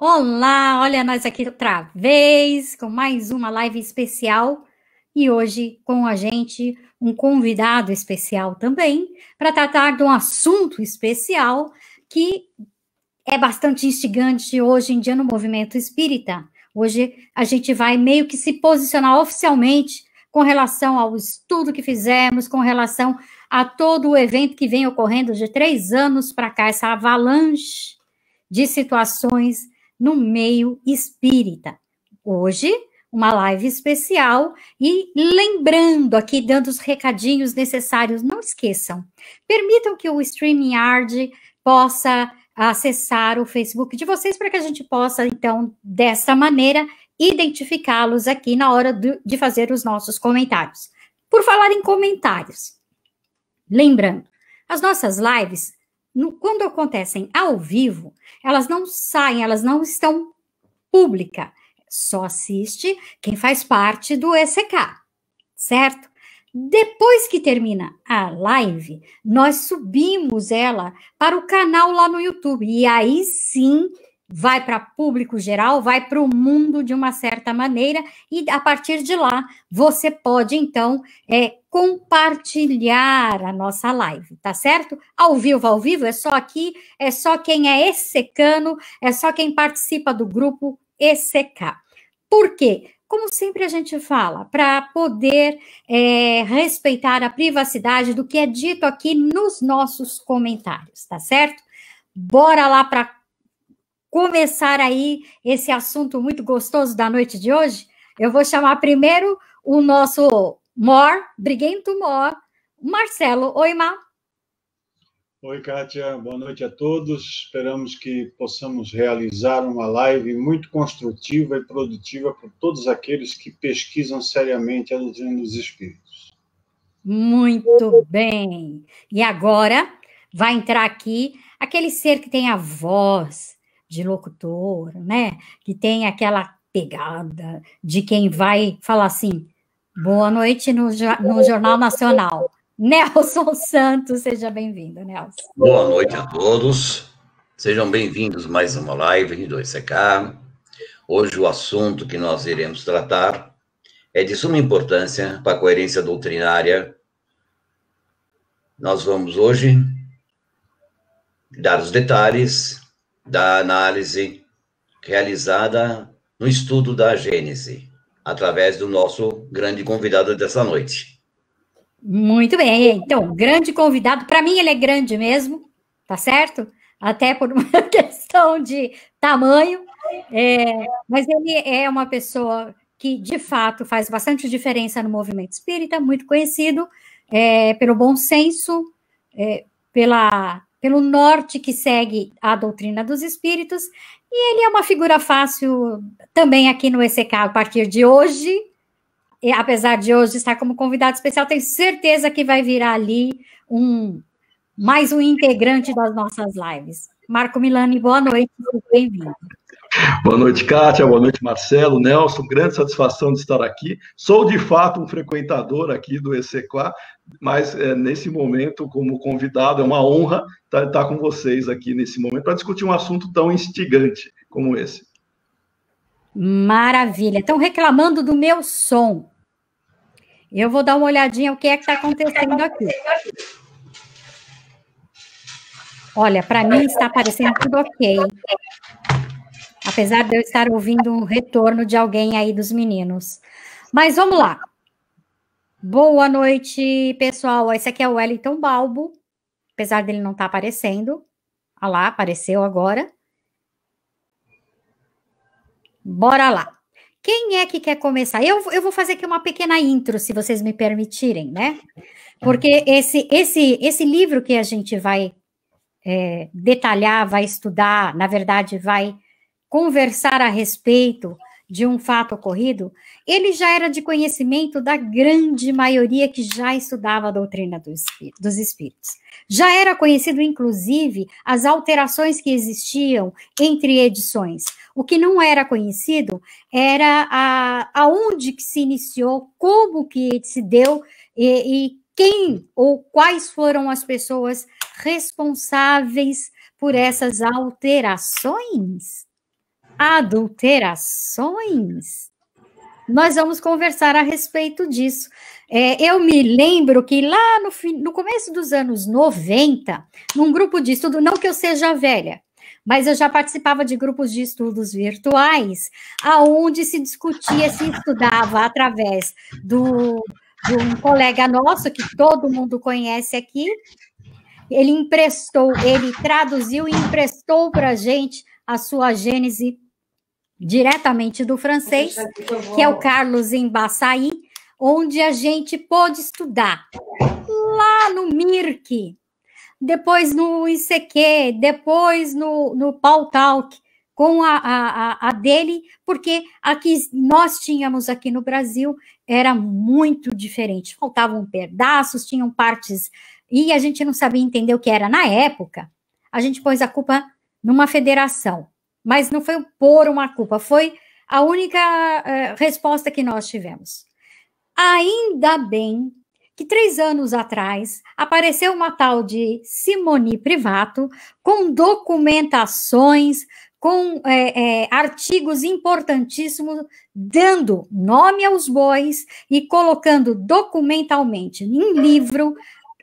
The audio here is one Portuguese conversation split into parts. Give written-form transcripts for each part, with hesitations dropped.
Olá, olha nós aqui outra vez com mais uma live especial e hoje com a gente um convidado especial também para tratar de um assunto especial que é bastante instigante hoje em dia no movimento espírita. Hoje a gente vai meio que se posicionar oficialmente com relação ao estudo que fizemos, com relação a todo o evento que vem ocorrendo de 3 anos para cá, essa avalanche de situações no meio espírita. Hoje, uma live especial e lembrando aqui, dando os recadinhos necessários, não esqueçam, permitam que o StreamYard possa acessar o Facebook de vocês para que a gente possa, então, dessa maneira, identificá-los aqui na hora de fazer os nossos comentários. Por falar em comentários, lembrando, as nossas lives, quando acontecem ao vivo, elas não saem, elas não estão públicas. Só assiste quem faz parte do ECK, certo? Depois que termina a live, nós subimos ela para o canal lá no YouTube. E aí sim vai para público geral, vai para o mundo de uma certa maneira, e a partir de lá você pode então compartilhar a nossa live, tá certo? Ao vivo, é só aqui, é só quem é ECKano, é só quem participa do grupo ECK. Por quê? Como sempre a gente fala, para poder respeitar a privacidade do que é dito aqui nos nossos comentários, tá certo? Bora lá para começar aí esse assunto muito gostoso da noite de hoje. Eu vou chamar primeiro o nosso Briguento Mor, Marcelo. Oi, Mar. Oi, Kátia, boa noite a todos. Esperamos que possamos realizar uma live muito construtiva e produtiva para todos aqueles que pesquisam seriamente a doutrina dos espíritos. Muito bem. E agora vai entrar aqui aquele ser que tem a voz de locutor, né? Que tem aquela pegada de quem vai falar assim, boa noite no Jornal Nacional. Nelson Santos, seja bem-vindo, Nelson. Boa noite a todos, sejam bem-vindos a mais uma live do ECK. Hoje o assunto que nós iremos tratar é de suma importância para a coerência doutrinária. Nós vamos hoje dar os detalhes da análise realizada no estudo da Gênese, através do nosso grande convidado dessa noite. Muito bem, então, grande convidado, para mim ele é grande mesmo, tá certo? Até por uma questão de tamanho, mas ele é uma pessoa que, de fato, faz bastante diferença no movimento espírita, muito conhecido pelo bom senso, pelo norte que segue a doutrina dos espíritos, e ele é uma figura fácil também aqui no ECK a partir de hoje. E, apesar de hoje estar como convidado especial, tenho certeza que vai virar ali mais um integrante das nossas lives. Marco Milani, boa noite, bem-vindo. Boa noite, Kátia, boa noite, Marcelo, Nelson, grande satisfação de estar aqui. Sou, de fato, um frequentador aqui do ECK, mas nesse momento, como convidado, é uma honra estar com vocês aqui nesse momento para discutir um assunto tão instigante como esse. Maravilha. Estão reclamando do meu som. Eu vou dar uma olhadinha o que é que está acontecendo aqui. Olha, para mim está aparecendo tudo ok. Apesar de eu estar ouvindo um retorno de alguém aí dos meninos. Mas vamos lá. Boa noite, pessoal. Esse aqui é o Wellington Balbo. Apesar dele não estar aparecendo. Olha lá, apareceu agora. Bora lá. Quem é que quer começar? Eu vou fazer aqui uma pequena intro, se vocês me permitirem, né? Porque esse livro que a gente vai detalhar, vai estudar, na verdade, vai conversar a respeito de um fato ocorrido, ele já era de conhecimento da grande maioria que já estudava a doutrina dos espíritos. Já era conhecido, inclusive, as alterações que existiam entre edições. O que não era conhecido era aonde que se iniciou, como que se deu e quem ou quais foram as pessoas responsáveis por essas alterações. Adulterações? Nós vamos conversar a respeito disso. Eu me lembro que lá no começo dos anos 90, num grupo de estudo, não que eu seja velha, mas eu já participava de grupos de estudos virtuais, aonde se discutia, se estudava através de um colega nosso, que todo mundo conhece aqui. Ele traduziu e emprestou para a gente a sua Gênese diretamente do francês, que é o Carlos Embaçaí, onde a gente pôde estudar lá no Mirk, depois no ICQ, depois no Pautalk, com a dele, porque nós tínhamos aqui no Brasil, era muito diferente. Faltavam pedaços, tinham partes, e a gente não sabia entender o que era. Na época, a gente pôs a culpa numa federação, mas não foi pôr uma culpa, foi a única resposta que nós tivemos. Ainda bem que 3 anos atrás apareceu uma tal de Simone Privato com documentações, com artigos importantíssimos, dando nome aos bois e colocando documentalmente em livro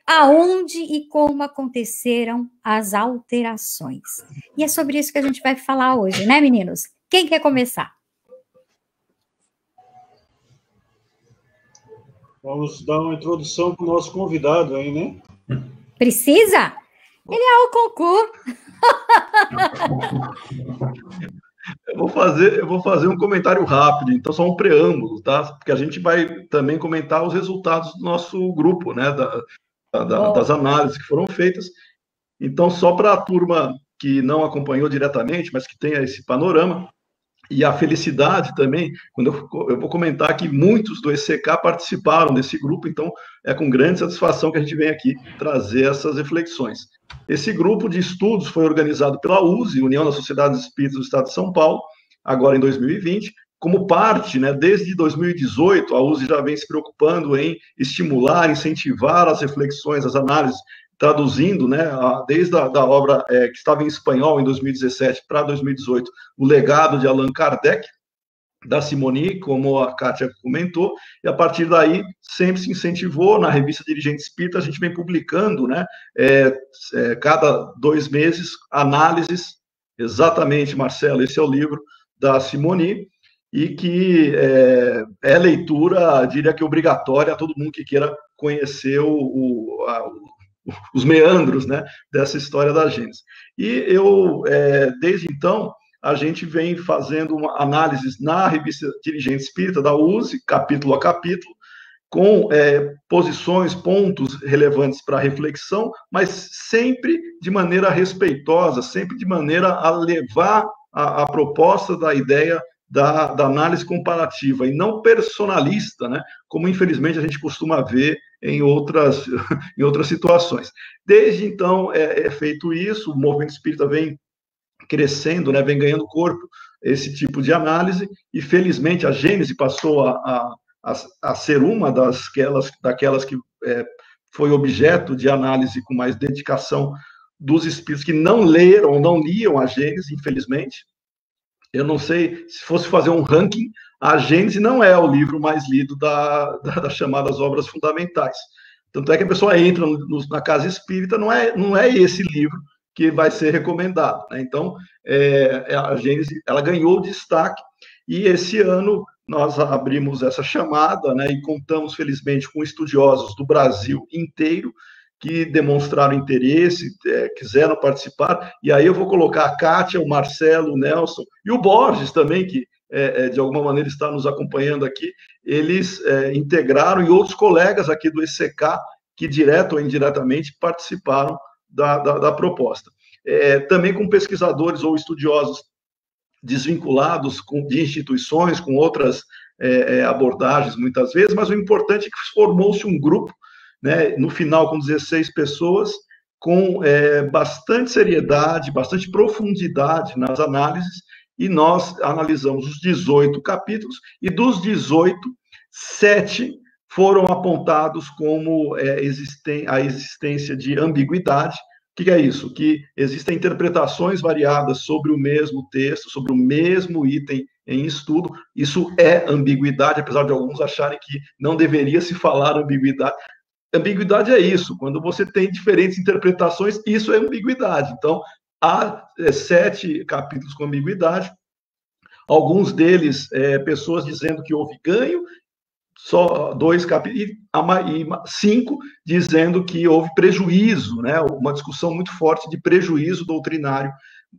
aonde e como aconteceram as alterações. E é sobre isso que a gente vai falar hoje, né, meninos? Quem quer começar? Vamos dar uma introdução para o nosso convidado aí, né? Precisa? Ele é o concurso. Eu vou fazer um comentário rápido, então só um preâmbulo, tá? Porque a gente vai também comentar os resultados do nosso grupo, né? Das análises que foram feitas. Então, só para a turma que não acompanhou diretamente, mas que tenha esse panorama, e a felicidade também, quando eu vou comentar que muitos do ECK participaram desse grupo, então é com grande satisfação que a gente vem aqui trazer essas reflexões. Esse grupo de estudos foi organizado pela USE, União das Sociedades Espíritas do Estado de São Paulo, agora em 2020, como parte, né, desde 2018, a USE já vem se preocupando em estimular, incentivar as reflexões, as análises, traduzindo, né, desde a obra que estava em espanhol em 2017 para 2018, o legado de Allan Kardec, da Simone, como a Kátia comentou, e a partir daí sempre se incentivou, na revista Dirigente Espírita, a gente vem publicando, né, cada 2 meses, análises, exatamente, Marcelo, esse é o livro da Simone, e que é leitura, diria que obrigatória a todo mundo que queira conhecer os meandros, né, dessa história da Gênese. E desde então, a gente vem fazendo análises na revista Dirigente Espírita, da USE, capítulo a capítulo, com posições, pontos relevantes para reflexão, mas sempre de maneira respeitosa, sempre de maneira a levar a proposta da ideia da análise comparativa e não personalista, né, como infelizmente a gente costuma ver em outras situações. Desde então é feito isso, o movimento espírita vem crescendo, né, vem ganhando corpo esse tipo de análise, e felizmente a Gênese passou a ser uma daquelas que foi objeto de análise com mais dedicação dos espíritos que não leram, não liam a Gênese, infelizmente. Eu não sei, se fosse fazer um ranking, a Gênese não é o livro mais lido das chamadas obras fundamentais. Tanto é que a pessoa entra na casa espírita, não é esse livro que vai ser recomendado, né? Então, a Gênese, ela ganhou destaque, e esse ano nós abrimos essa chamada, né, e contamos, felizmente, com estudiosos do Brasil inteiro, que demonstraram interesse, quiseram participar, e aí eu vou colocar a Kátia, o Marcelo, o Nelson, e o Borges também, que de alguma maneira está nos acompanhando aqui, eles integraram, e outros colegas aqui do ECK, que direto ou indiretamente participaram da proposta. Também com pesquisadores ou estudiosos desvinculados de instituições, com outras abordagens, muitas vezes, mas o importante é que formou-se um grupo, né, no final com 16 pessoas, com bastante seriedade, bastante profundidade nas análises, e nós analisamos os 18 capítulos, e dos 18, 7 foram apontados como a existência de ambiguidade, que é isso? Que existem interpretações variadas sobre o mesmo texto, sobre o mesmo item em estudo. Isso é ambiguidade, apesar de alguns acharem que não deveria se falar ambiguidade. Ambiguidade é isso, quando você tem diferentes interpretações, isso é ambiguidade. Então, há 7 capítulos com ambiguidade, alguns deles, pessoas dizendo que houve ganho, só 2 capítulos, e 5 dizendo que houve prejuízo, né? Uma discussão muito forte de prejuízo doutrinário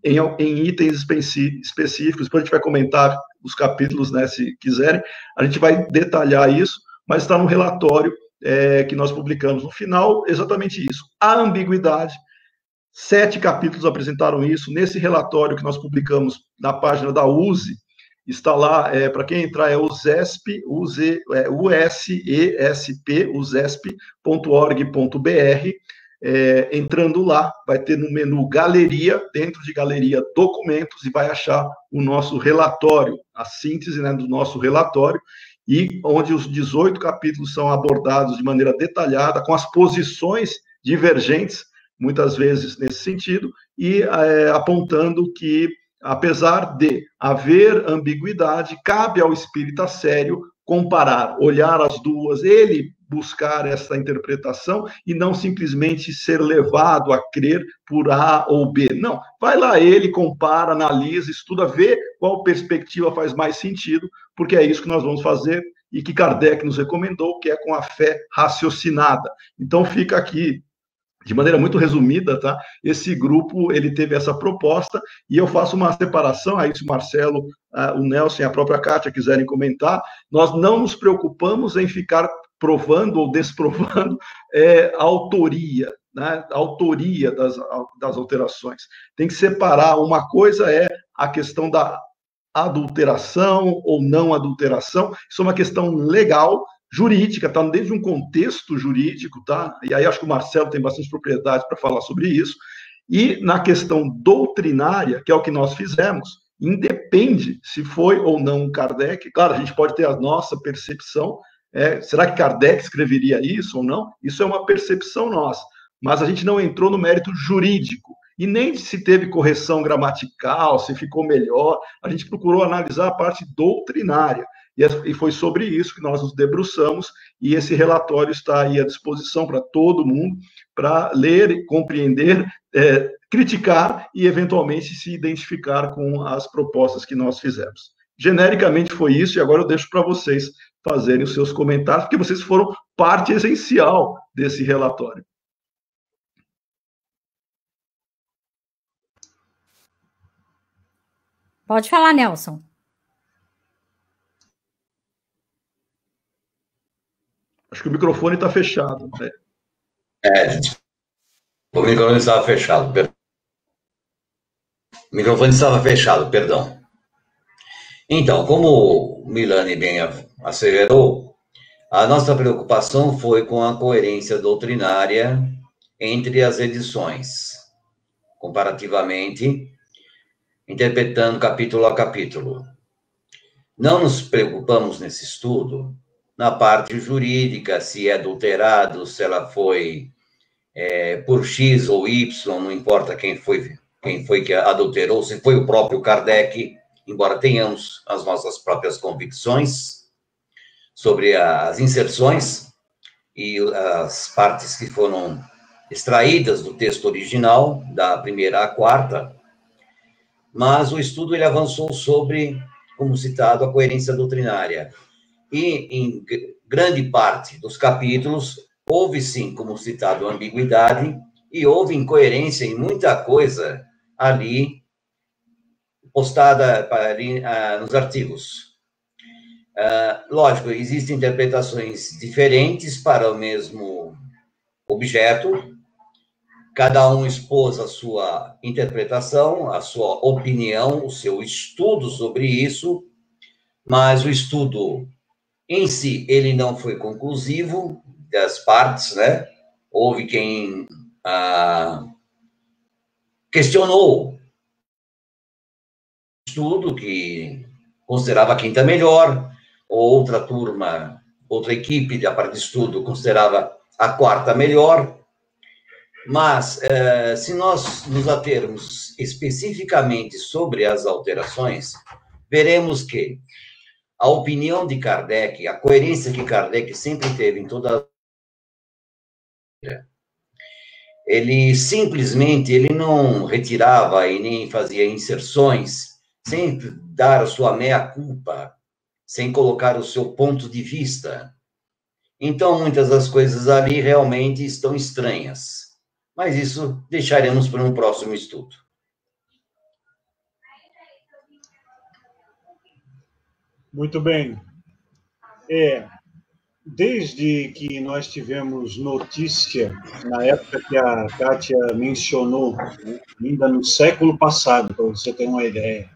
em itens específicos. Depois a gente vai comentar os capítulos, né, se quiserem, a gente vai detalhar isso, mas está no relatório que nós publicamos no final, exatamente isso. A ambiguidade, 7 capítulos apresentaram isso. Nesse relatório que nós publicamos na página da USE, está lá, para quem entrar, é usesp, usesp.org.br. Entrando lá, vai ter no menu Galeria, dentro de Galeria Documentos, e vai achar o nosso relatório, a síntese, né, do nosso relatório, e onde os 18 capítulos são abordados de maneira detalhada, com as posições divergentes, muitas vezes nesse sentido, e apontando que, apesar de haver ambiguidade, cabe ao espírita sério comparar, olhar as duas, ele buscar essa interpretação e não simplesmente ser levado a crer por A ou B. Não, vai lá ele, compara, analisa, estuda, vê qual perspectiva faz mais sentido, porque é isso que nós vamos fazer e que Kardec nos recomendou, que é com a fé raciocinada. Então fica aqui, de maneira muito resumida, tá? Esse grupo, ele teve essa proposta, e eu faço uma separação, aí se o Marcelo, o Nelson e a própria Kátia quiserem comentar, nós não nos preocupamos em ficar provando ou desprovando a autoria, né? A autoria das alterações. Tem que separar, uma coisa é a questão da adulteração ou não adulteração, isso é uma questão legal, jurídica, está dentro de um contexto jurídico, tá? E aí acho que o Marcelo tem bastante propriedade para falar sobre isso. E na questão doutrinária, que é o que nós fizemos, independe se foi ou não Kardec. Claro, a gente pode ter a nossa percepção, será que Kardec escreveria isso ou não? Isso é uma percepção nossa, mas a gente não entrou no mérito jurídico, e nem se teve correção gramatical, se ficou melhor, a gente procurou analisar a parte doutrinária, e foi sobre isso que nós nos debruçamos, e esse relatório está aí à disposição para todo mundo, para ler, compreender, criticar e, eventualmente, se identificar com as propostas que nós fizemos. Genericamente foi isso, e agora eu deixo para vocês fazerem os seus comentários, porque vocês foram parte essencial desse relatório. Pode falar, Nelson. Acho que o microfone está fechado. O microfone estava fechado, perdão. O microfone estava fechado, perdão. Então, como o Milani bem acelerou, a nossa preocupação foi com a coerência doutrinária entre as edições, comparativamente, interpretando capítulo a capítulo. Não nos preocupamos nesse estudo na parte jurídica, se é adulterado, se ela foi por X ou Y, não importa quem foi que adulterou, se foi o próprio Kardec, embora tenhamos as nossas próprias convicções sobre as inserções e as partes que foram extraídas do texto original, da primeira à quarta, mas o estudo ele avançou sobre, como citado, a coerência doutrinária. E, em grande parte dos capítulos, houve, sim, como citado, ambiguidade, e houve incoerência em muita coisa ali postada ali, nos artigos. Lógico, existem interpretações diferentes para o mesmo objeto, cada um expôs a sua interpretação, a sua opinião, o seu estudo sobre isso, mas o estudo em si, ele não foi conclusivo das partes, né? Houve quem questionou o estudo, que considerava a quinta melhor, outra turma, outra equipe da parte de estudo considerava a quarta melhor, Mas, se nós nos atermos especificamente sobre as alterações, veremos que a opinião de Kardec, a coerência que Kardec sempre teve em toda ele simplesmente ele não retirava e nem fazia inserções sem dar a sua meia-culpa, sem colocar o seu ponto de vista. Então, muitas das coisas ali realmente estão estranhas. Mas isso deixaremos para um próximo estudo. Muito bem. Desde que nós tivemos notícia, na época que a Kátia mencionou, né, ainda no século passado, para você ter uma ideia,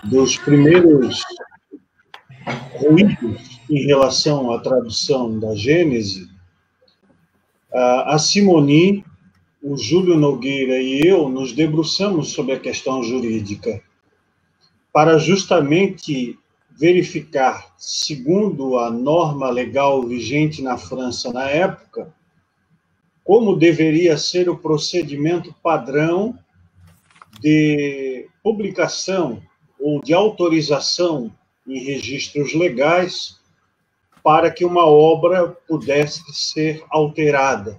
dos primeiros ruídos em relação à tradução da Gênese, a Simoni, o Júlio Nogueira e eu nos debruçamos sobre a questão jurídica para justamente verificar, segundo a norma legal vigente na França na época, como deveria ser o procedimento padrão de publicação ou de autorização em registros legais para que uma obra pudesse ser alterada.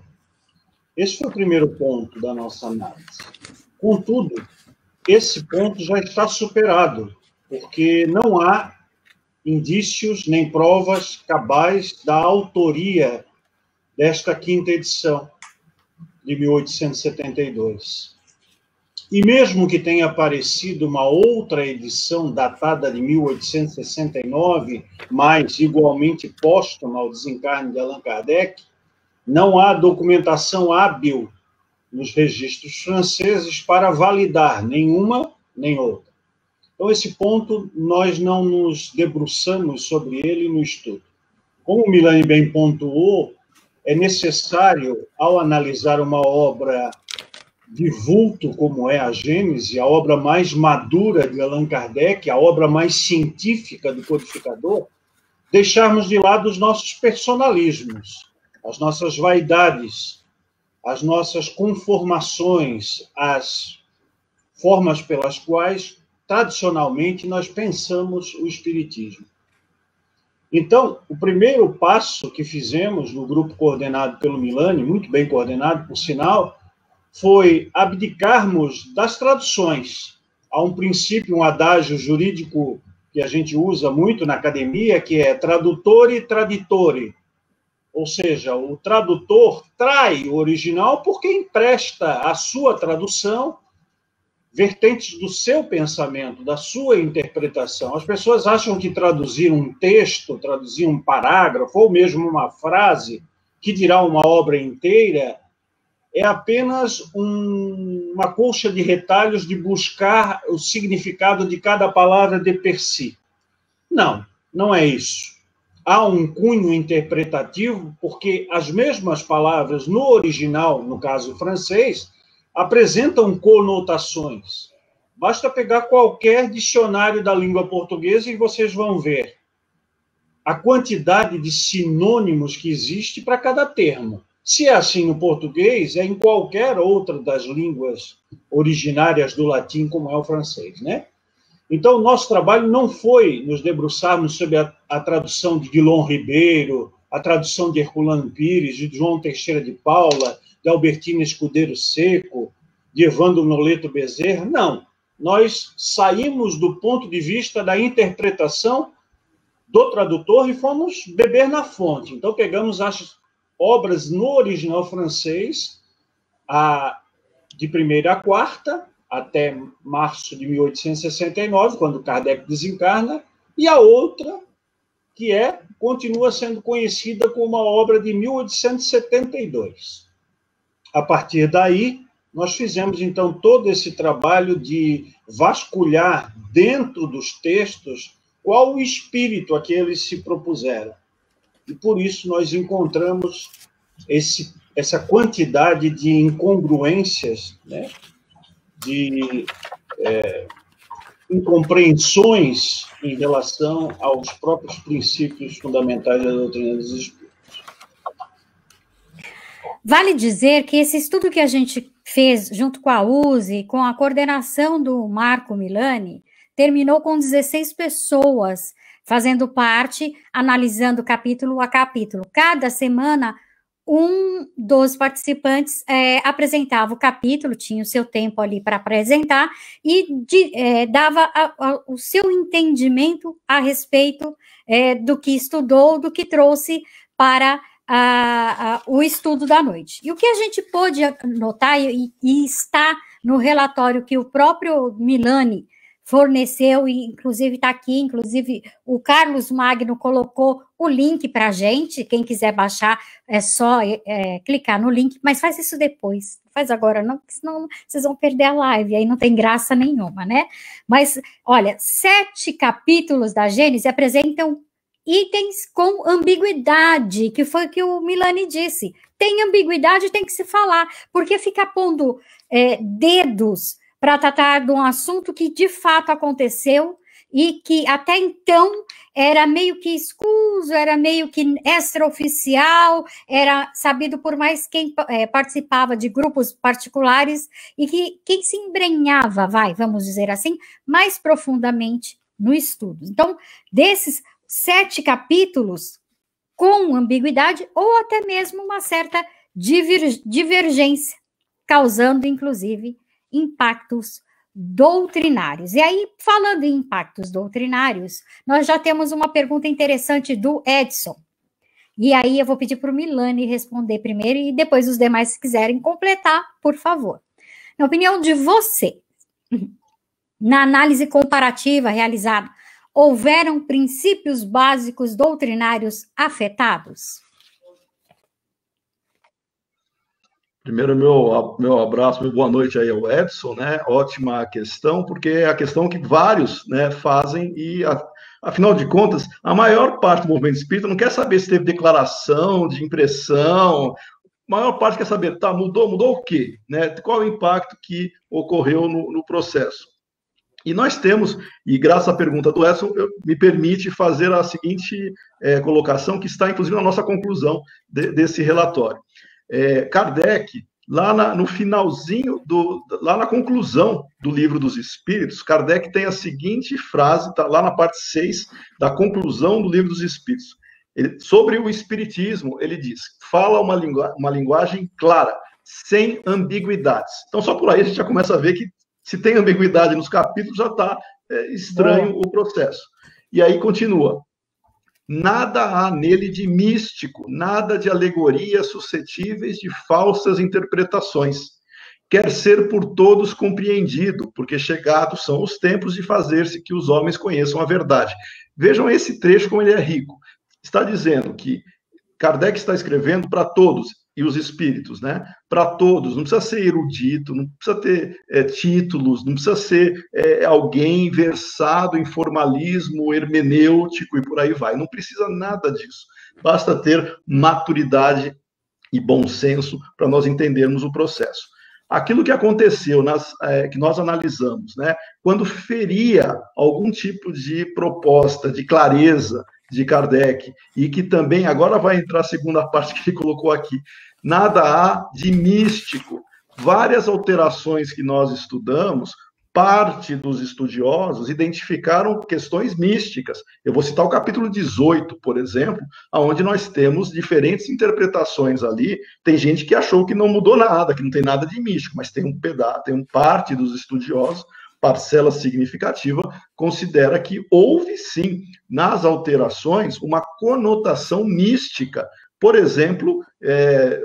Esse foi o primeiro ponto da nossa análise. Contudo, esse ponto já está superado, porque não há indícios nem provas cabais da autoria desta quinta edição de 1872. E mesmo que tenha aparecido uma outra edição datada de 1869, mas igualmente póstuma ao desencarne de Allan Kardec, não há documentação hábil nos registros franceses para validar nenhuma nem outra. Então, esse ponto, nós não nos debruçamos sobre ele no estudo. Como o Milani bem pontuou, é necessário, ao analisar uma obra de vulto como é a Gênese, a obra mais madura de Allan Kardec, a obra mais científica do codificador, deixarmos de lado os nossos personalismos, as nossas vaidades, as nossas conformações, as formas pelas quais, tradicionalmente, nós pensamos o Espiritismo. Então, o primeiro passo que fizemos no grupo coordenado pelo Milani, muito bem coordenado, por sinal, foi abdicarmos das traduções. Há um princípio, um adágio jurídico que a gente usa muito na academia, que é tradutore traditore. Ou seja, o tradutor trai o original porque empresta à sua tradução vertentes do seu pensamento, da sua interpretação. As pessoas acham que traduzir um texto, traduzir um parágrafo, ou mesmo uma frase, que dirá uma obra inteira, é apenas uma colcha de retalhos de buscar o significado de cada palavra de per si. Não, não é isso. Há um cunho interpretativo, porque as mesmas palavras no original, no caso francês, apresentam conotações. Basta pegar qualquer dicionário da língua portuguesa e vocês vão ver a quantidade de sinônimos que existe para cada termo. Se é assim no português, é em qualquer outra das línguas originárias do latim, como é o francês, né? Então, o nosso trabalho não foi nos debruçarmos sobre a tradução de Guilom Ribeiro, a tradução de Herculano Pires, de João Teixeira de Paula, de Albertina Escudeiro Seco, de Evandro Noleto Bezerra. Não. Nós saímos do ponto de vista da interpretação do tradutor e fomos beber na fonte. Então, pegamos as obras no original francês, de 1ª a 4ª, até março de 1869, quando Kardec desencarna, e a outra, que continua sendo conhecida como uma obra de 1872. A partir daí, nós fizemos, então, todo esse trabalho de vasculhar dentro dos textos qual o espírito a que eles se propuseram. E, por isso, nós encontramos essa quantidade de incongruências, né, de incompreensões em relação aos próprios princípios fundamentais da doutrina dos espíritos. vale dizer que esse estudo que a gente fez junto com a USE, com a coordenação do Marco Milani, terminou com 16 pessoas fazendo parte, analisando capítulo a capítulo. Cada semana, um dos participantes apresentava o capítulo, tinha o seu tempo ali para apresentar, e dava o seu entendimento a respeito do que estudou, do que trouxe para o estudo da noite. E o que a gente pôde notar, e está no relatório que o próprio Milani forneceu, e inclusive está aqui, inclusive o Carlos Magno colocou o link para a gente, quem quiser baixar é só clicar no link, mas faz isso depois, faz agora não, senão vocês vão perder a live, aí não tem graça nenhuma, né? Mas, olha, 7 capítulos da Gênesis apresentam itens com ambiguidade, que foi o que o Milani disse. Tem ambiguidade, tem que se falar, porque ficar pondo dedos para tratar de um assunto que de fato aconteceu e que até então era meio que escuso, era meio que extraoficial, era sabido por mais quem participava de grupos particulares e que quem se embrenhava, vamos dizer assim, mais profundamente no estudo. Então, desses 7 capítulos com ambiguidade ou até mesmo uma certa divergência, causando, inclusive, impactos doutrinários. E aí, falando em impactos doutrinários, nós já temos uma pergunta interessante do Edson. E aí eu vou pedir para o Milani responder primeiro e depois os demais, se quiserem completar, por favor. Na opinião de você, na análise comparativa realizada, houveram princípios básicos doutrinários afetados? Primeiro, meu abraço, meu boa noite aí ao Edson, né? Ótima questão, porque é a questão que vários, né, fazem e, afinal de contas, a maior parte do movimento espírita não quer saber se teve declaração de impressão, a maior parte quer saber, tá, mudou o quê? Né? Qual é o impacto que ocorreu no processo? E nós temos, e graças à pergunta do Edson, me permite fazer a seguinte colocação, que está, inclusive, na nossa conclusão desse relatório. Kardec, lá no finalzinho, lá na conclusão do Livro dos Espíritos, Kardec tem a seguinte frase, está lá na parte 6 da conclusão do Livro dos Espíritos. Sobre o Espiritismo, ele diz, fala uma linguagem clara, sem ambiguidades. Então, só por aí a gente já começa a ver que se tem ambiguidade nos capítulos, já está estranho o processo. E aí continua. Nada há nele de místico, nada de alegorias suscetíveis de falsas interpretações. Quer ser por todos compreendido, porque chegados são os tempos de fazer-se que os homens conheçam a verdade. Vejam esse trecho como ele é rico. Está dizendo que Kardec está escrevendo para todos, e os espíritos, né? Para todos, não precisa ser erudito, não precisa ter títulos, não precisa ser alguém versado em formalismo hermenêutico e por aí vai. Não precisa nada disso. Basta ter maturidade e bom senso para nós entendermos o processo. Aquilo que aconteceu, que nós analisamos, né? Quando feria algum tipo de proposta de clareza de Kardec, e que também, agora vai entrar a segunda parte que ele colocou aqui, nada há de místico. Várias alterações que nós estudamos, parte dos estudiosos identificaram questões místicas. Eu vou citar o capítulo 18, por exemplo, onde nós temos diferentes interpretações ali. Tem gente que achou que não mudou nada, que não tem nada de místico, mas tem um parte dos estudiosos, parcela significativa, considera que houve, sim, nas alterações, uma conotação mística. Por exemplo,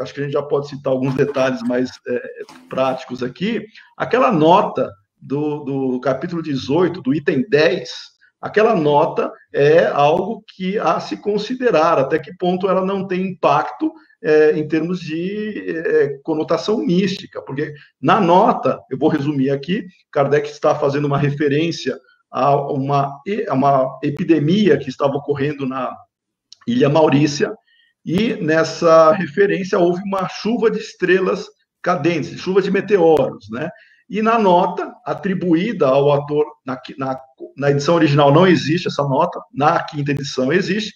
acho que a gente já pode citar alguns detalhes mais práticos aqui, aquela nota do capítulo 18, do item 10, aquela nota é algo que há a se considerar, até que ponto ela não tem impacto em termos de conotação mística, porque na nota, eu vou resumir aqui, Kardec está fazendo uma referência a uma epidemia que estava ocorrendo na Ilha Maurícia, e nessa referência houve uma chuva de estrelas cadentes, chuva de meteoros, né? E na nota atribuída ao autor, na edição original não existe essa nota, na quinta edição existe,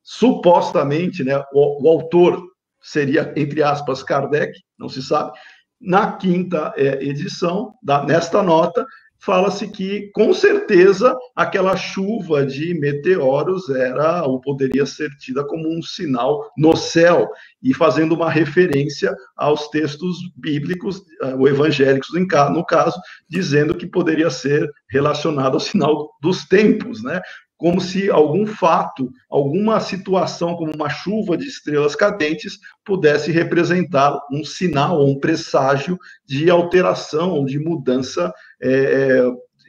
supostamente, né, o autor seria, entre aspas, Kardec, não se sabe. Na quinta edição, nesta nota, fala-se que, com certeza, aquela chuva de meteoros era, ou poderia ser tida como um sinal no céu, e fazendo uma referência aos textos bíblicos, ou evangélicos, no caso, dizendo que poderia ser relacionado ao sinal dos tempos, né? Como se algum fato, alguma situação, como uma chuva de estrelas cadentes, pudesse representar um sinal ou um presságio de alteração ou de mudança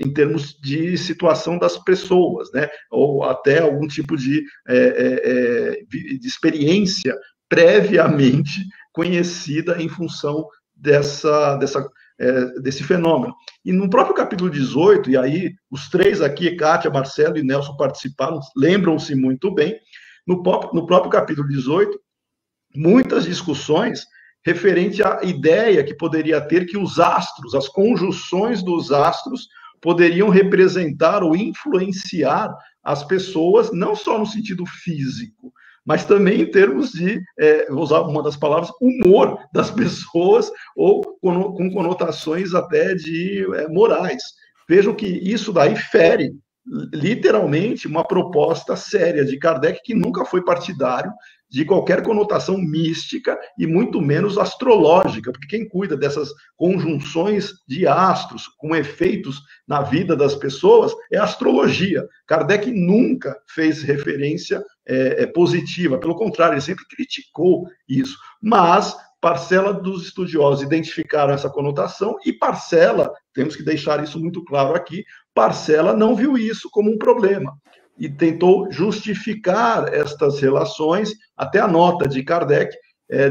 em termos de situação das pessoas, né? Ou até algum tipo de experiência previamente conhecida em função desse fenômeno. E no próprio capítulo 18, e aí os três aqui, Kátia, Marcelo e Nelson participaram, lembram-se muito bem, no próprio capítulo 18, muitas discussões referente à ideia que poderia ter que os astros, as conjunções dos astros, poderiam representar ou influenciar as pessoas, não só no sentido físico, mas também em termos de, vou usar uma das palavras, humor das pessoas, ou com conotações até de morais. Vejam que isso daí fere, literalmente, uma proposta séria de Kardec, que nunca foi partidário de qualquer conotação mística e muito menos astrológica, porque quem cuida dessas conjunções de astros com efeitos na vida das pessoas é a astrologia. Kardec nunca fez referência positiva, pelo contrário, ele sempre criticou isso, mas parcela dos estudiosos identificaram essa conotação e parcela, temos que deixar isso muito claro aqui, parcela não viu isso como um problema e tentou justificar estas relações, até a nota de Kardec,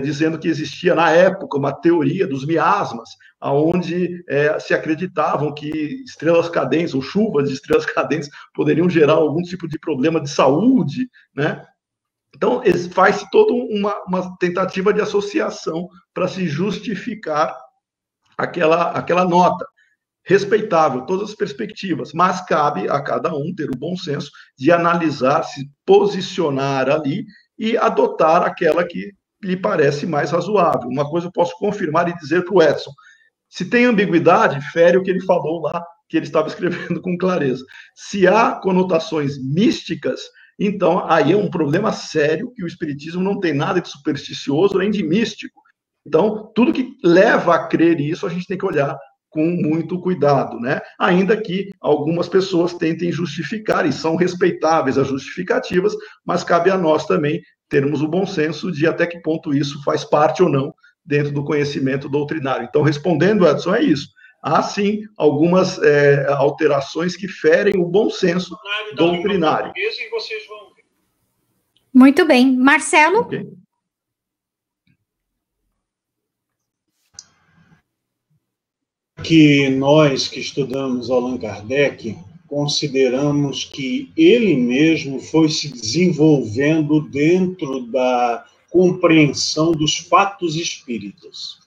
dizendo que existia, na época, uma teoria dos miasmas, onde se acreditavam que estrelas cadentes, ou chuvas de estrelas cadentes, poderiam gerar algum tipo de problema de saúde, né? Então, faz-se toda uma tentativa de associação para se justificar aquela nota. Respeitável, todas as perspectivas, mas cabe a cada um ter o bom senso de analisar, se posicionar ali e adotar aquela que lhe parece mais razoável. Uma coisa eu posso confirmar e dizer para o Edson: se tem ambiguidade, fere o que ele falou lá, que ele estava escrevendo com clareza. Se há conotações místicas, então aí é um problema sério, que o Espiritismo não tem nada de supersticioso nem de místico. Então, tudo que leva a crer isso, a gente tem que olhar com muito cuidado, né? Ainda que algumas pessoas tentem justificar, e são respeitáveis as justificativas, mas cabe a nós também termos o bom senso de até que ponto isso faz parte ou não dentro do conhecimento doutrinário. Então, respondendo, Edson, é isso. Há, sim, algumas alterações que ferem o bom senso doutrinário. Muito bem. Marcelo? Okay. Que nós que estudamos Allan Kardec consideramos que ele mesmo foi se desenvolvendo dentro da compreensão dos fatos espíritas.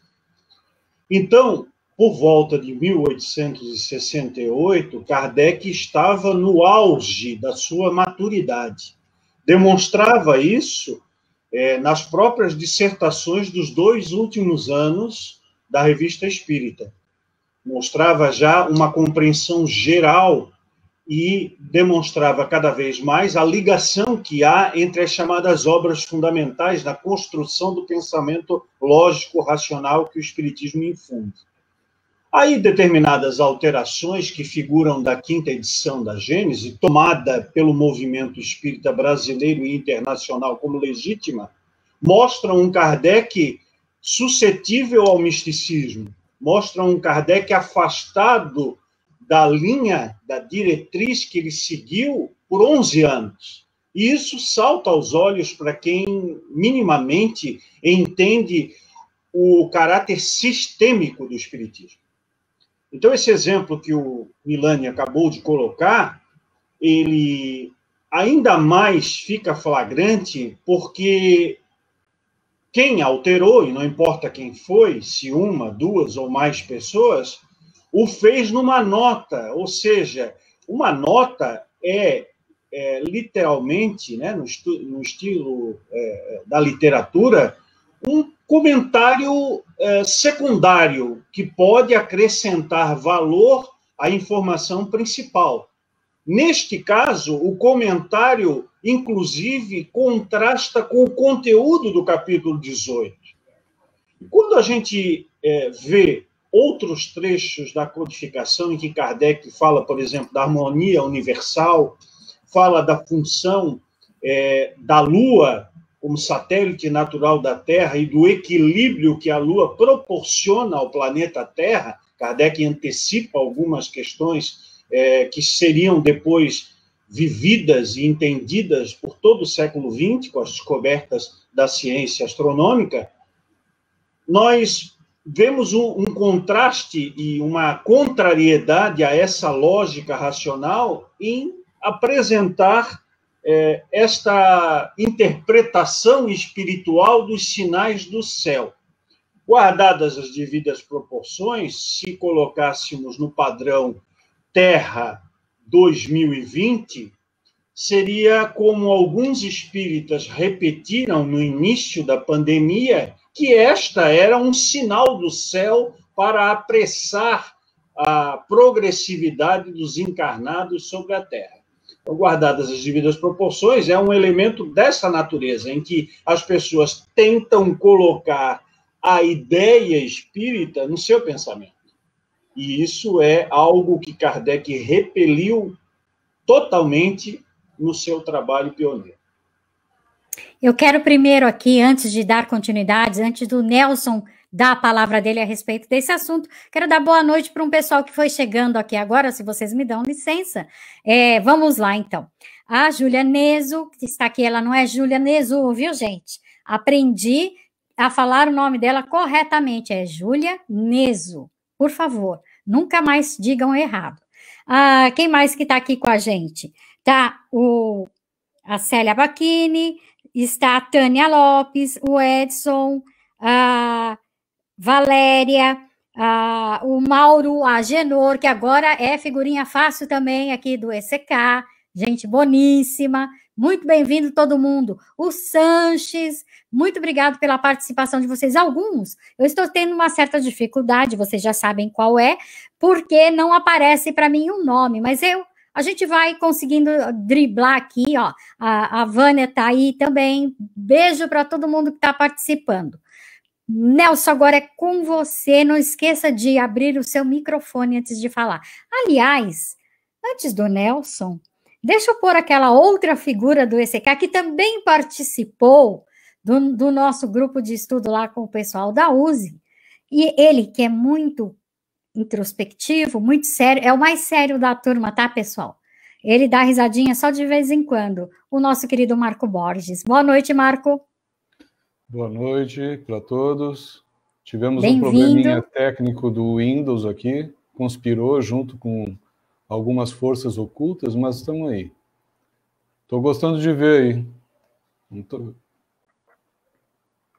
Então, por volta de 1868, Kardec estava no auge da sua maturidade. Demonstrava isso nas próprias dissertações dos 2 últimos anos da Revista Espírita. Mostrava já uma compreensão geral e demonstrava cada vez mais a ligação que há entre as chamadas obras fundamentais na construção do pensamento lógico-racional que o Espiritismo infunde. Aí, determinadas alterações que figuram da 5ª edição da Gênese, tomada pelo movimento espírita brasileiro e internacional como legítima, mostram um Kardec suscetível ao misticismo, mostram um Kardec afastado da linha, da diretriz que ele seguiu por 11 anos. E isso salta aos olhos para quem minimamente entende o caráter sistêmico do Espiritismo. Então, esse exemplo que o Milani acabou de colocar, ele ainda mais fica flagrante porque quem alterou, e não importa quem foi, se 1, 2 ou mais pessoas, o fez numa nota, ou seja, uma nota literalmente, né, no estilo da literatura, um comentário secundário que pode acrescentar valor à informação principal. Neste caso, o comentário, inclusive, contrasta com o conteúdo do capítulo 18. Quando a gente vê outros trechos da codificação em que Kardec fala, por exemplo, da harmonia universal, fala da função da Lua como satélite natural da Terra e do equilíbrio que a Lua proporciona ao planeta Terra, Kardec antecipa algumas questões que seriam depois vividas e entendidas por todo o século XX, com as descobertas da ciência astronômica, nós vemos um contraste e uma contrariedade a essa lógica racional em apresentar esta interpretação espiritual dos sinais do céu. Guardadas as devidas proporções, se colocássemos no padrão Terra 2020, seria como alguns espíritas repetiram no início da pandemia, que esta era um sinal do céu para apressar a progressividade dos encarnados sobre a Terra. Então, guardadas as devidas proporções, é um elemento dessa natureza, em que as pessoas tentam colocar a ideia espírita no seu pensamento. E isso é algo que Kardec repeliu totalmente no seu trabalho pioneiro. Eu quero primeiro aqui, antes de dar continuidade, antes do Nelson dar a palavra dele a respeito desse assunto, quero dar boa noite para um pessoal que foi chegando aqui agora, se vocês me dão licença. Vamos lá, então. A Júlia Neso, que está aqui, ela não é Júlia Neso, viu, gente? Aprendi a falar o nome dela corretamente, é Júlia Neso. Por favor, nunca mais digam errado. Quem mais que está aqui com a gente? Está a Célia Bacchini, está a Tânia Lopes, o Edson, a Valéria, o Mauro Agenor, que agora é figurinha fácil também aqui do ECK, gente boníssima, muito bem-vindo todo mundo. O Sanches, muito obrigado pela participação de vocês. Alguns, eu estou tendo uma certa dificuldade, vocês já sabem qual é, porque não aparece para mim um nome, mas a gente vai conseguindo driblar aqui, ó. A Vânia está aí também. Beijo para todo mundo que está participando. Nelson, agora é com você. Não esqueça de abrir o seu microfone antes de falar. Aliás, antes do Nelson, deixa eu pôr aquela outra figura do ECK que também participou do nosso grupo de estudo lá com o pessoal da USE. E ele, que é muito introspectivo, muito sério, é o mais sério da turma, tá, pessoal? Ele dá risadinha só de vez em quando. O nosso querido Marco Borges. Boa noite, Marco. Boa noite para todos. Tivemos um probleminha técnico do Windows aqui, conspirou junto com algumas forças ocultas, mas estamos aí. Estou gostando de ver aí.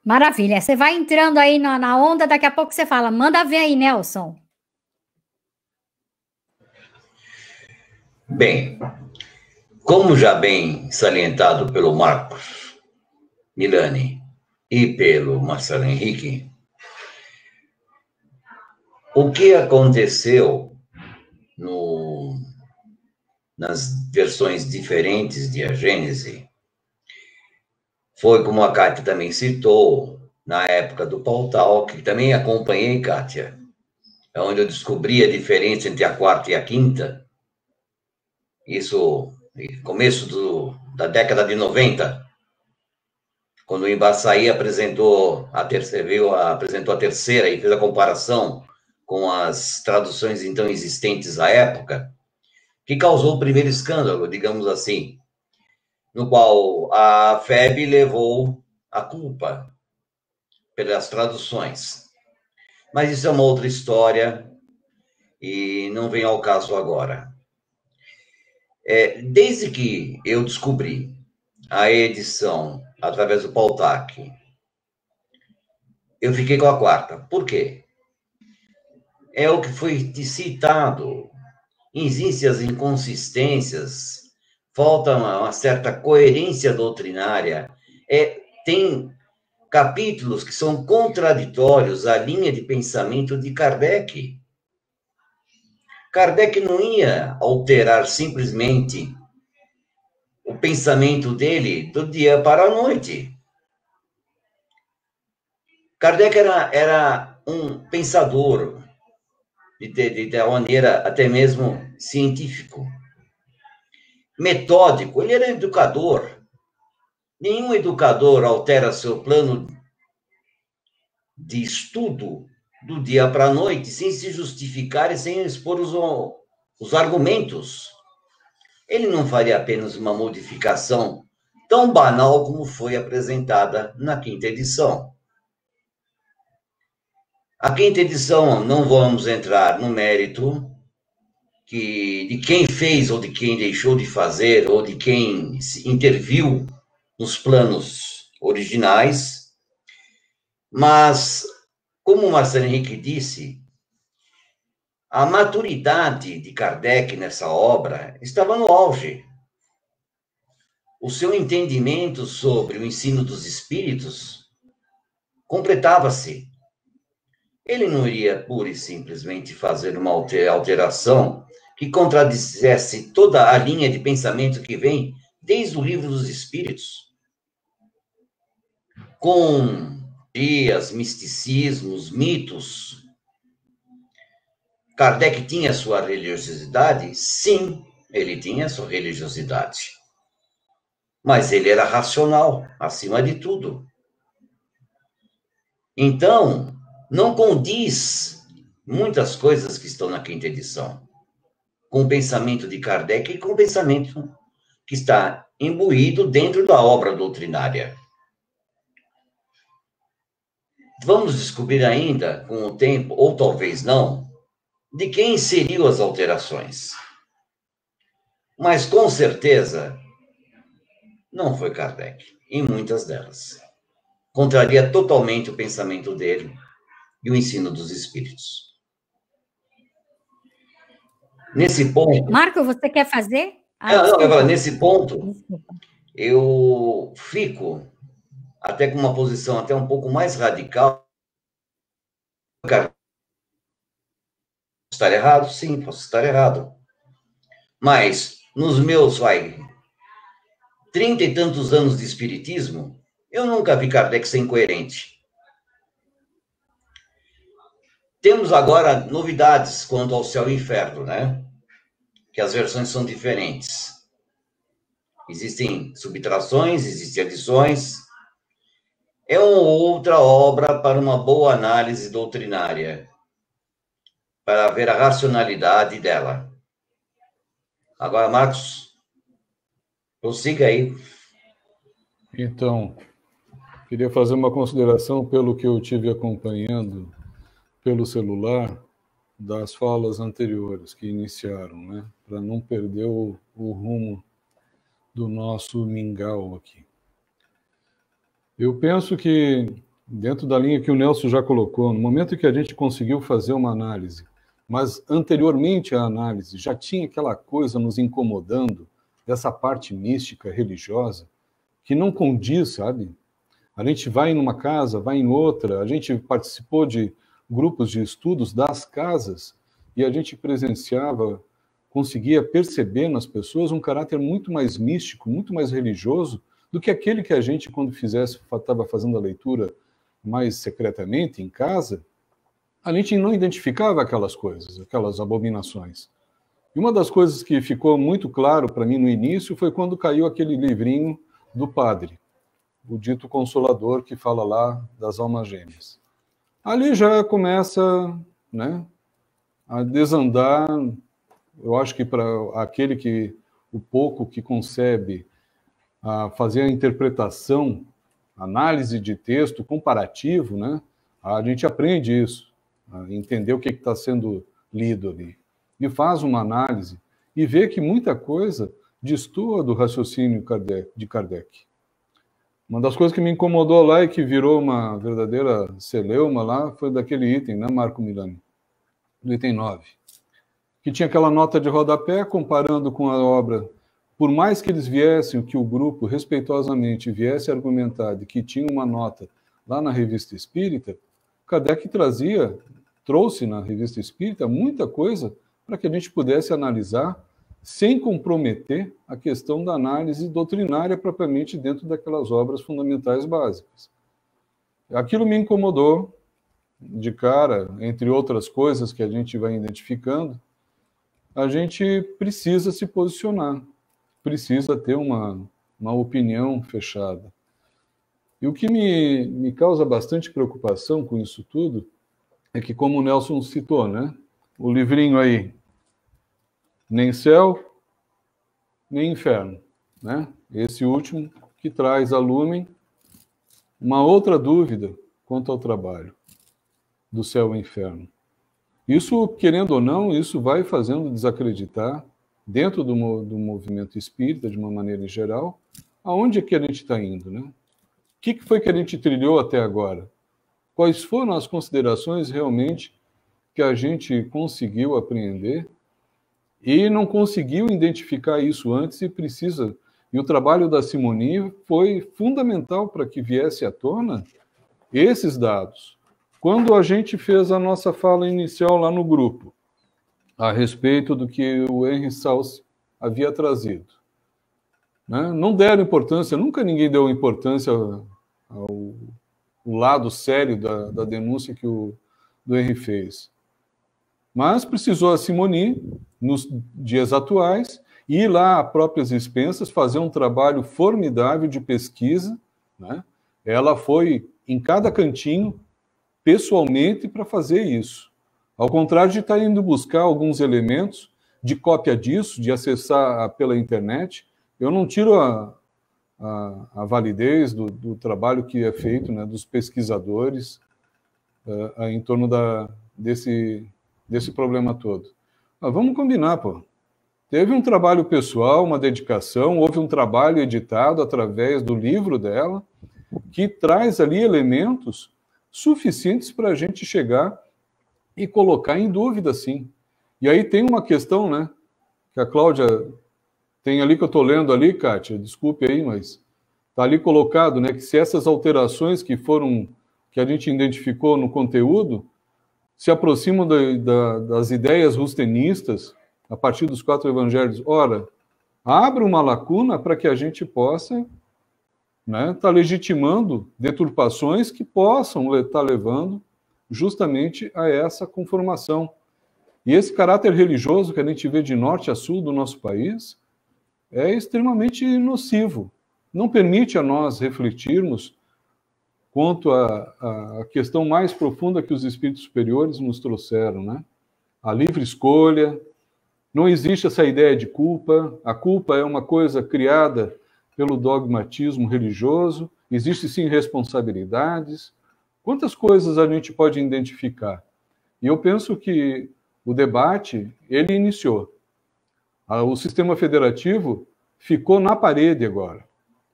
Maravilha. Você vai entrando aí na onda, daqui a pouco você fala. Manda ver aí, Nelson. Bem, como já bem salientado pelo Marcos Milani e pelo Marcelo Henrique, o que aconteceu nas versões diferentes de A Gênese foi, como a Kátia também citou, na época do Paul Talk, que também acompanhei, Kátia, onde eu descobri a diferença entre a quarta e a quinta. Isso no começo da década de 90, quando o Embaçaí apresentou a terceira e fez a comparação com as traduções então existentes à época, que causou o primeiro escândalo, digamos assim, no qual a FEB levou a culpa pelas traduções. Mas isso é uma outra história e não vem ao caso agora. Desde que eu descobri a edição através do Paul Tack, eu fiquei com a quarta. Por quê? É o que foi citado. Existem as inconsistências, falta uma certa coerência doutrinária. capítulos que são contraditórios à linha de pensamento de Kardec. Kardec não ia alterar simplesmente o pensamento dele do dia para a noite. Kardec era um pensador, de maneira até mesmo científico, metódico, ele era educador. Nenhum educador altera seu plano de estudo do dia para a noite sem se justificar e sem expor os argumentos. Ele não faria apenas uma modificação tão banal como foi apresentada na quinta edição. A quinta edição, não vamos entrar no mérito de quem fez ou de quem deixou de fazer ou de quem interviu nos planos originais, mas, como o Marcelo Henrique disse, a maturidade de Kardec nessa obra estava no auge. O seu entendimento sobre o ensino dos espíritos completava-se. Ele não iria pura e simplesmente fazer uma alteração que contradissesse toda a linha de pensamento que vem desde o Livro dos Espíritos, com teorias, misticismos, mitos. Kardec tinha sua religiosidade? Sim, ele tinha sua religiosidade. Mas ele era racional, acima de tudo. Então, não condiz muitas coisas que estão na quinta edição com o pensamento de Kardec e com o pensamento que está imbuído dentro da obra doutrinária. Vamos descobrir ainda, com o tempo, ou talvez não, de quem seriam as alterações. Mas, com certeza, não foi Kardec, em muitas delas. Contraria totalmente o pensamento dele e o ensino dos espíritos. Nesse ponto... Marco, você quer fazer? Nesse ponto, eu fico até com uma posição até um pouco mais radical. Posso estar errado? Sim, posso estar errado. Mas, nos meus, 30 e tantos anos de espiritismo, eu nunca vi Kardec ser incoerente. Temos agora novidades quanto ao céu e inferno, né? Que as versões são diferentes. Existem subtrações, existem adições. É uma outra obra para uma boa análise doutrinária, para ver a racionalidade dela. Agora, Marcos, prossiga aí. Então, queria fazer uma consideração pelo que eu tive acompanhando pelo celular das falas anteriores que iniciaram, né? Para não perder o rumo do nosso mingau aqui. Eu penso que, dentro da linha que o Nelson já colocou, no momento que a gente conseguiu fazer uma análise, mas anteriormente à análise já tinha aquela coisa nos incomodando, dessa parte mística, religiosa, que não condiz, sabe? A gente vai numa casa, vai em outra, a gente participou de grupos de estudos das casas e a gente presenciava, conseguia perceber nas pessoas um caráter muito mais místico, muito mais religioso do que aquele que a gente, quando estava fazendo a leitura mais secretamente em casa, a gente não identificava aquelas coisas, aquelas abominações. E uma das coisas que ficou muito claro para mim no início foi quando caiu aquele livrinho do padre, o dito Consolador, que fala lá das almas gêmeas. Ali já começa, né, a desandar. Eu acho que para aquele que, o pouco que concebe a fazer a interpretação, análise de texto comparativo, né, a gente aprende isso, a entender o que está sendo lido ali. E faz uma análise e vê que muita coisa destoa do raciocínio de Kardec. Uma das coisas que me incomodou lá e que virou uma verdadeira celeuma lá foi daquele item, né, Marco Milani? Do item 9. Que tinha aquela nota de rodapé comparando com a obra. Por mais que eles viessem, que o grupo respeitosamente viesse argumentar de que tinha uma nota lá na Revista Espírita, Kardec trouxe na Revista Espírita muita coisa para que a gente pudesse analisar sem comprometer a questão da análise doutrinária propriamente dentro daquelas obras fundamentais básicas. Aquilo me incomodou de cara, entre outras coisas que a gente vai identificando. A gente precisa se posicionar, precisa ter uma opinião fechada. E o que me causa bastante preocupação com isso tudo é que, como o Nelson citou, né, o livrinho aí, nem céu, nem inferno, né? Esse último que traz a lumen uma outra dúvida quanto ao trabalho do céu e inferno. Isso, querendo ou não, isso vai fazendo desacreditar, dentro do movimento espírita, de uma maneira geral, aonde é que a gente está indo, né? O que foi que a gente trilhou até agora? Quais foram as considerações realmente que a gente conseguiu apreender e não conseguiu identificar isso antes e precisa... E o trabalho da Simoni foi fundamental para que viesse à tona esses dados. Quando a gente fez a nossa fala inicial lá no grupo, a respeito do que o Henry Salce havia trazido, né? Não deram importância, nunca ninguém deu importância ao lado sério da denúncia que o Henry fez. Mas precisou a Simoni, nos dias atuais, ir lá a próprias expensas, fazer um trabalho formidável de pesquisa, né? Ela foi em cada cantinho, pessoalmente, para fazer isso. Ao contrário de estar indo buscar alguns elementos de cópia disso, de acessar pela internet, eu não tiro a validez do trabalho que é feito, né, dos pesquisadores em torno desse problema todo. Mas vamos combinar, pô. Teve um trabalho pessoal, uma dedicação, houve um trabalho editado através do livro dela, que traz ali elementos suficientes para a gente chegar e colocar em dúvida, sim. E aí tem uma questão, né, que a Cláudia tem ali, que eu estou lendo ali, Kátia, desculpe aí, mas está ali colocado, né, que se essas alterações que a gente identificou no conteúdo, se aproximam das ideias rustenistas, a partir dos 4 evangelhos, ora, abre uma lacuna para que a gente possa, né, tá legitimando deturpações que possam estar levando justamente a essa conformação. E esse caráter religioso que a gente vê de norte a sul do nosso país é extremamente nocivo. Não permite a nós refletirmos quanto à questão mais profunda que os espíritos superiores nos trouxeram, né? A livre escolha. Não existe essa ideia de culpa. A culpa é uma coisa criada pelo dogmatismo religioso. Existe, sim, responsabilidades. Quantas coisas a gente pode identificar? E eu penso que o debate, ele iniciou. O sistema federativo ficou na parede agora,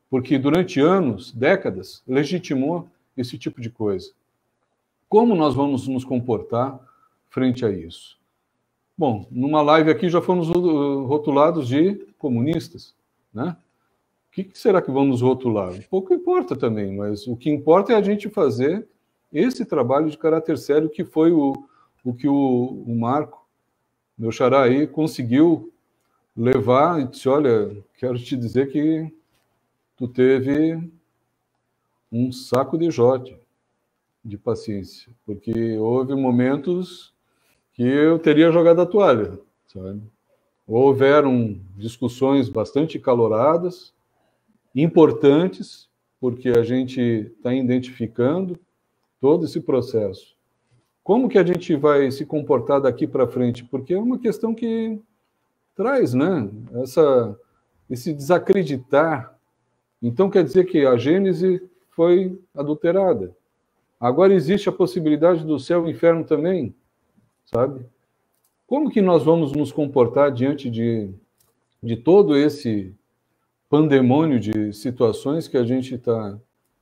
porque durante anos, décadas, legitimou esse tipo de coisa. Como nós vamos nos comportar frente a isso? Bom, numa live aqui já fomos rotulados de comunistas, né? O que será que vamos rotular? Pouco importa também, mas o que importa é a gente fazer esse trabalho de caráter sério, que foi o que o Marco, meu xará aí, conseguiu levar e disse, olha, quero te dizer que tu teve um saco de jote de paciência, porque houve momentos que eu teria jogado a toalha, sabe? Houveram discussões bastante caloradas, importantes, porque a gente está identificando todo esse processo. Como que a gente vai se comportar daqui para frente? Porque é uma questão que traz, né, esse desacreditar. Então quer dizer que a Gênese foi adulterada. Agora existe a possibilidade do céu e inferno também, sabe? Como que nós vamos nos comportar diante de todo esse pandemônio de situações que a gente está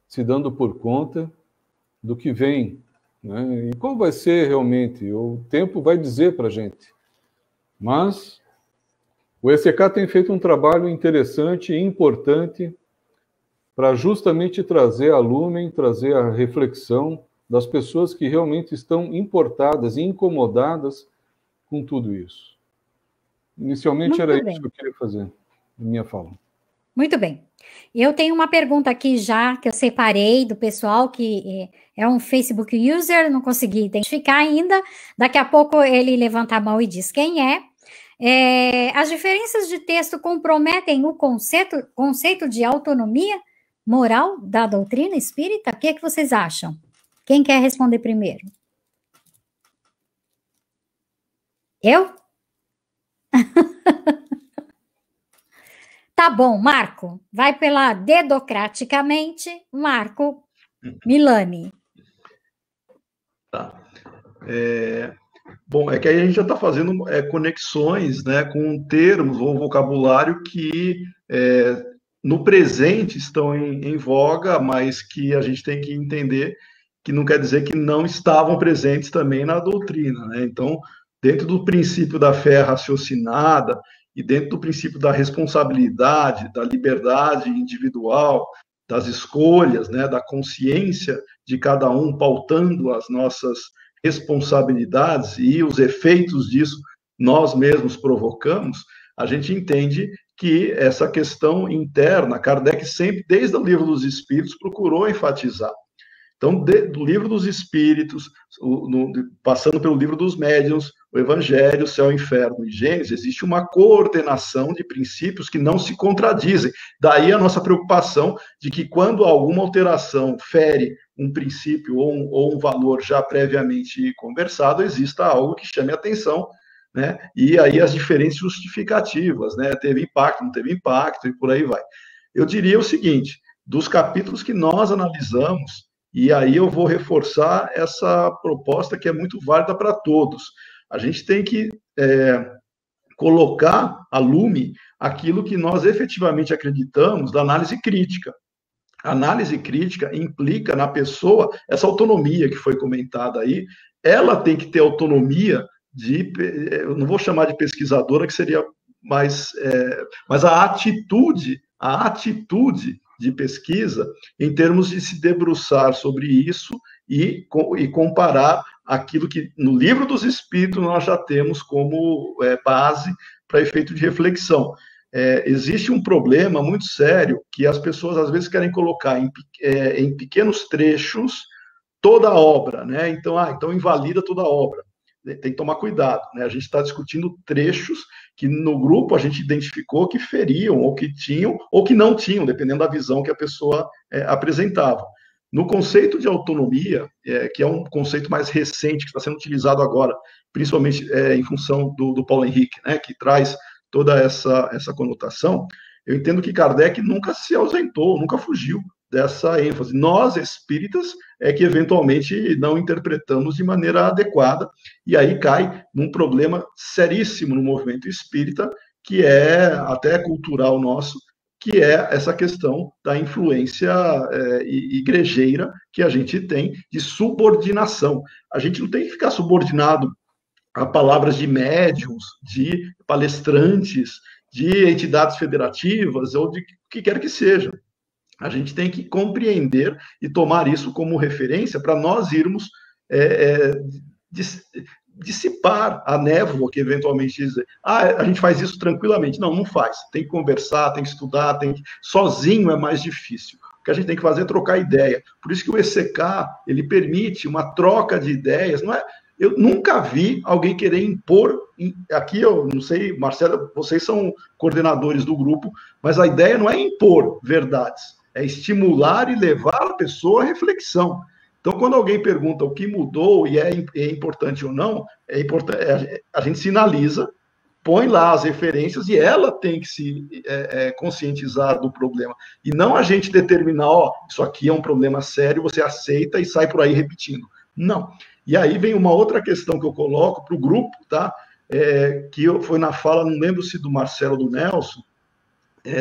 se dando por conta do que vem, né? E qual vai ser realmente? O tempo vai dizer para a gente. Mas o ECK tem feito um trabalho interessante e importante para justamente trazer a lumen, trazer a reflexão das pessoas que realmente estão importadas e incomodadas com tudo isso. Inicialmente Muito era bem. isso que eu queria fazer, na minha fala. Muito bem. Eu tenho uma pergunta aqui já, que eu separei do pessoal, que é um Facebook user, não consegui identificar ainda. Daqui a pouco ele levanta a mão e diz quem é. As diferenças de texto comprometem o conceito de autonomia moral da doutrina espírita? O que é que vocês acham? Quem quer responder primeiro? Eu? Tá bom, Marco. Vai pela dedocraticamente, Marco Milani. Tá. Bom, é que aí a gente já está fazendo conexões, né, com termos ou vocabulário que no presente estão em voga, mas que a gente tem que entender que não quer dizer que não estavam presentes também na doutrina, né? Então, dentro do princípio da fé raciocinada e dentro do princípio da responsabilidade, da liberdade individual, das escolhas, né, da consciência de cada um pautando as nossas responsabilidades e os efeitos disso nós mesmos provocamos, a gente entende que essa questão interna, Kardec sempre, desde o Livro dos Espíritos, procurou enfatizar. Então, do Livro dos Espíritos, passando pelo Livro dos Médiuns, o Evangelho, o Céu, o Inferno e Gênesis, existe uma coordenação de princípios que não se contradizem. Daí a nossa preocupação de que quando alguma alteração fere um princípio ou um valor já previamente conversado, exista algo que chame a atenção, né? E aí as diferentes justificativas, né? Teve impacto, não teve impacto e por aí vai. Eu diria o seguinte, dos capítulos que nós analisamos, e aí eu vou reforçar essa proposta que é muito válida para todos. A gente tem que colocar a lume aquilo que nós efetivamente acreditamos da análise crítica. A análise crítica implica na pessoa essa autonomia que foi comentada aí. Ela tem que ter autonomia eu não vou chamar de pesquisadora, que seria mais... mas a atitude de pesquisa, em termos de se debruçar sobre isso e comparar aquilo que no Livro dos Espíritos nós já temos como base para efeito de reflexão. Existe um problema muito sério que as pessoas às vezes querem colocar em pequenos trechos toda a obra, né? Então invalida toda a obra. Tem que tomar cuidado, né? A gente está discutindo trechos que no grupo a gente identificou que feriam, ou que tinham, ou que não tinham, dependendo da visão que a pessoa apresentava. No conceito de autonomia, que é um conceito mais recente, que está sendo utilizado agora, principalmente em função do Paulo Henrique, né, que traz toda essa conotação, eu entendo que Kardec nunca se ausentou, nunca fugiu dessa ênfase. Nós, espíritas, é que eventualmente não interpretamos de maneira adequada, e aí cai num problema seríssimo no movimento espírita, que é até cultural nosso, que é essa questão da influência igrejeira que a gente tem de subordinação. A gente não tem que ficar subordinado a palavras de médiuns, de palestrantes, de entidades federativas, ou de o que quer que seja. A gente tem que compreender e tomar isso como referência para nós irmos dissipar a névoa que eventualmente diz, a gente faz isso tranquilamente. Não, não faz. Tem que conversar, tem que estudar, sozinho é mais difícil. O que a gente tem que fazer é trocar ideia. Por isso que o ECK, ele permite uma troca de ideias. Não é? Eu nunca vi alguém querer impor, aqui eu não sei, Marcelo, vocês são coordenadores do grupo, mas a ideia não é impor verdades, é estimular e levar a pessoa à reflexão. Então, quando alguém pergunta o que mudou e é importante ou não, a gente sinaliza, põe lá as referências e ela tem que se conscientizar do problema. E não a gente determinar, isso aqui é um problema sério, você aceita e sai por aí repetindo. Não. E aí vem uma outra questão que eu coloco para o grupo, tá? Que foi na fala, não lembro se do Marcelo ou do Nelson,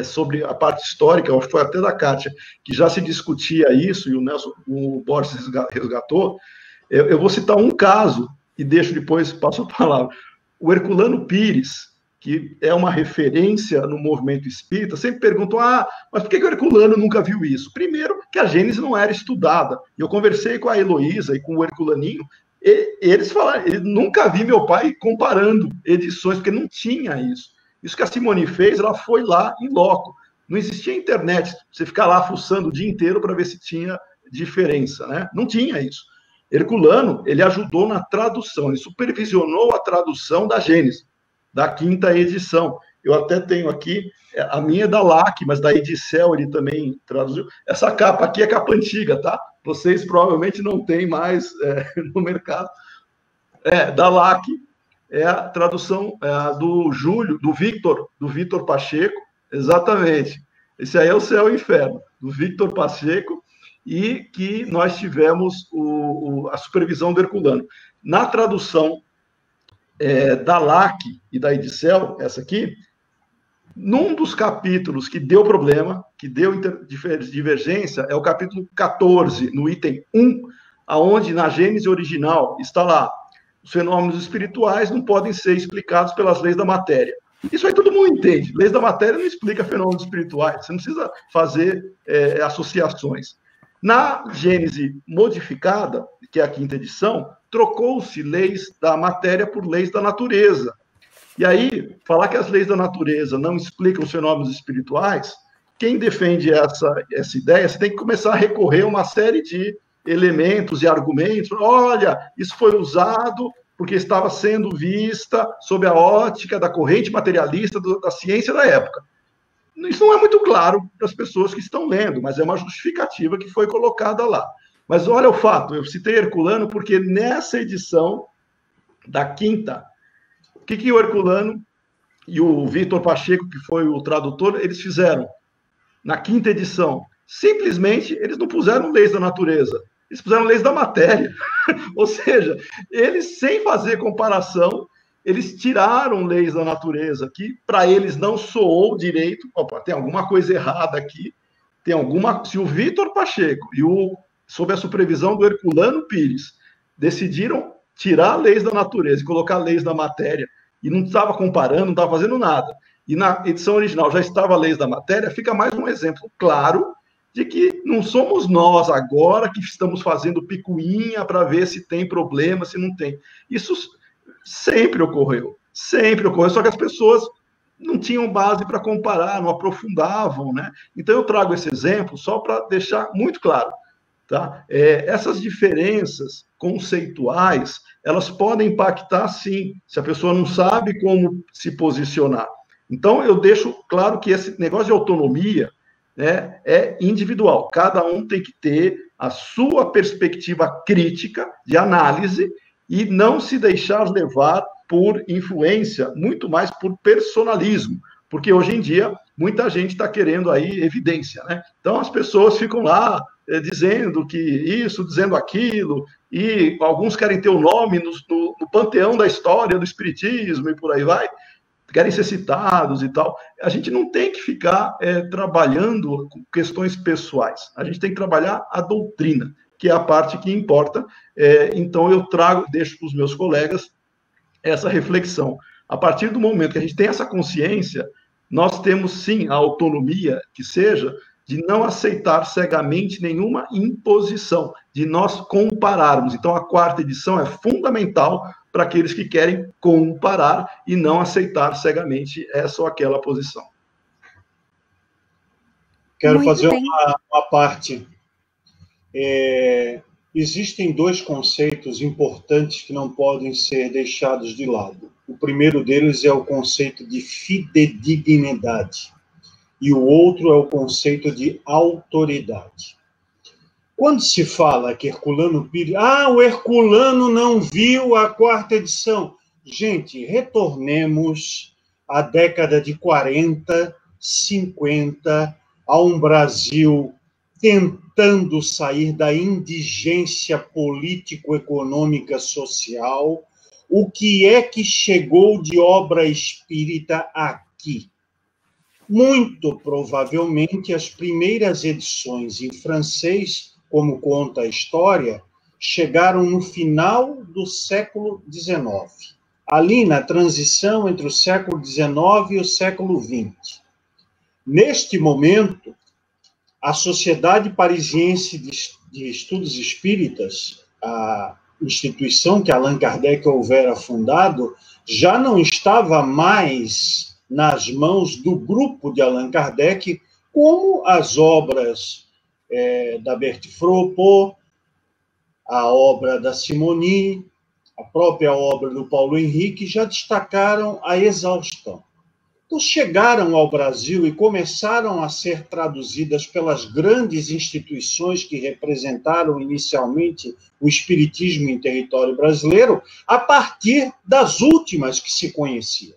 sobre a parte histórica, acho que foi até da Kátia, que já se discutia isso, e o Borges resgatou. Eu vou citar um caso, e deixo depois, passo a palavra. O Herculano Pires, que é uma referência no movimento espírita, sempre perguntam, mas por que o Herculano nunca viu isso? Primeiro, que a Gênese não era estudada. E eu conversei com a Heloísa e com o Herculaninho, e eles falaram, nunca vi meu pai comparando edições, porque não tinha isso. Isso que a Simone fez, ela foi lá em loco. Não existia internet, você ficar lá fuçando o dia inteiro para ver se tinha diferença, né? Não tinha isso. Herculano, ele ajudou na tradução, ele supervisionou a tradução da Gênese, da 5ª edição. Eu até tenho aqui, a minha é da LAC, mas da Edicel ele também traduziu. Essa capa aqui é capa antiga, tá? Vocês provavelmente não têm mais no mercado. Da LAC, é a tradução do Júlio, do Vitor Pacheco, exatamente. Esse aí é o Céu e o Inferno, do Vitor Pacheco, e que nós tivemos a supervisão do Herculano. Na tradução da LAC e da Edicel, essa aqui, num dos capítulos que deu problema, que deu divergência, é o capítulo 14, no item 1, aonde na Gênese original está lá, os fenômenos espirituais não podem ser explicados pelas leis da matéria. Isso aí todo mundo entende. Leis da matéria não explica fenômenos espirituais. Você não precisa fazer associações. Na Gênese modificada, que é a 5ª edição, trocou-se leis da matéria por leis da natureza. E aí, falar que as leis da natureza não explicam os fenômenos espirituais, quem defende essa ideia, você tem que começar a recorrer a uma série de elementos e argumentos. Olha, isso foi usado porque estava sendo vista sob a ótica da corrente materialista da ciência da época. Isso não é muito claro para as pessoas que estão lendo, mas é uma justificativa que foi colocada lá. Mas olha o fato, eu citei Herculano porque nessa edição da 5ª, o que o Herculano e o Vitor Pacheco, que foi o tradutor, eles fizeram na 5ª edição? Simplesmente, eles não puseram leis da natureza, eles puseram leis da matéria. Ou seja, eles, sem fazer comparação, eles tiraram leis da natureza, que para eles não soou direito. Opa, tem alguma coisa errada aqui. Se o Vitor Pacheco sob a supervisão do Herculano Pires, decidiram tirar leis da natureza e colocar leis da matéria, e não estava comparando, não estava fazendo nada, e na edição original já estava leis da matéria, fica mais um exemplo claro de que não somos nós agora que estamos fazendo picuinha para ver se tem problema, se não tem. Isso sempre ocorreu, só que as pessoas não tinham base para comparar, não aprofundavam, né? Então eu trago esse exemplo só para deixar muito claro, tá? Essas diferenças conceituais, elas podem impactar, sim, se a pessoa não sabe como se posicionar. Então, eu deixo claro que esse negócio de autonomia, né, é individual. Cada um tem que ter a sua perspectiva crítica de análise e não se deixar levar por influência, muito mais por personalismo, porque hoje em dia muita gente está querendo aí evidência, né? Então, as pessoas ficam lá dizendo que isso, dizendo aquilo, e alguns querem ter o nome no panteão da história do espiritismo e por aí vai, querem ser citados e tal. A gente não tem que ficar trabalhando com questões pessoais, a gente tem que trabalhar a doutrina, que é a parte que importa. Então eu deixo para os meus colegas essa reflexão. A partir do momento que a gente tem essa consciência, nós temos sim a autonomia, que seja, de não aceitar cegamente nenhuma imposição, de nós compararmos. Então, a 4ª edição é fundamental para aqueles que querem comparar e não aceitar cegamente essa ou aquela posição. Quero fazer uma parte. Existem 2 conceitos importantes que não podem ser deixados de lado. O primeiro deles é o conceito de fidedignidade. E o outro é o conceito de autoridade. Quando se fala que Herculano Pires... o Herculano não viu a 4ª edição. Gente, retornemos à década de 40, 50, a um Brasil tentando sair da indigência político-econômica social. O que é que chegou de obra espírita aqui? Muito provavelmente, as primeiras edições em francês, como conta a história, chegaram no final do século XIX. ali na transição entre o século XIX e o século XX. Neste momento, a Sociedade Parisiense de Estudos Espíritas, a instituição que Allan Kardec houvera fundado, já não estava mais nas mãos do grupo de Allan Kardec, como as obras da Berthe Fropo, a obra da Simoni, a própria obra do Paulo Henrique, já destacaram a exaustão. Então, chegaram ao Brasil e começaram a ser traduzidas pelas grandes instituições que representaram inicialmente o espiritismo em território brasileiro, a partir das últimas que se conheciam.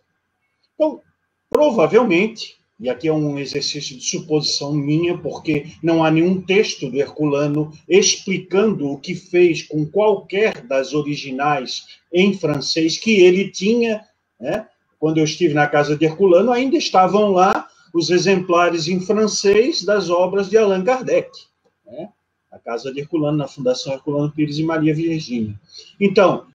Então, provavelmente, e aqui é um exercício de suposição minha, porque não há nenhum texto do Herculano explicando o que fez com qualquer das originais em francês que ele tinha, né? Quando eu estive na casa de Herculano, ainda estavam lá os exemplares em francês das obras de Allan Kardec, né? A casa de Herculano, na Fundação Herculano Pires e Maria Virgínia. Então,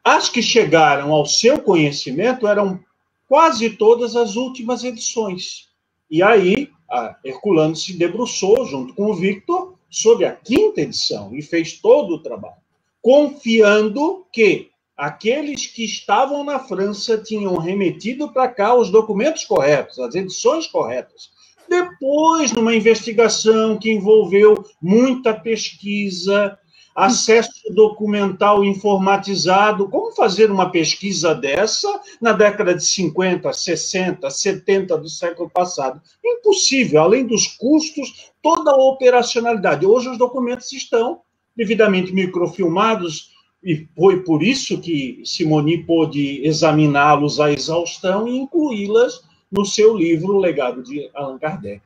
as que chegaram ao seu conhecimento eram quase todas as últimas edições. E aí, a Herculano se debruçou, junto com o Victor, sobre a 5ª edição, e fez todo o trabalho, confiando que aqueles que estavam na França tinham remetido para cá os documentos corretos, as edições corretas. Depois, numa investigação que envolveu muita pesquisa, acesso documental informatizado, como fazer uma pesquisa dessa na década de 50, 60, 70 do século passado? Impossível, além dos custos, toda a operacionalidade. Hoje os documentos estão devidamente microfilmados, e foi por isso que Simoni pôde examiná-los à exaustão e incluí-las no seu livro O Legado de Allan Kardec.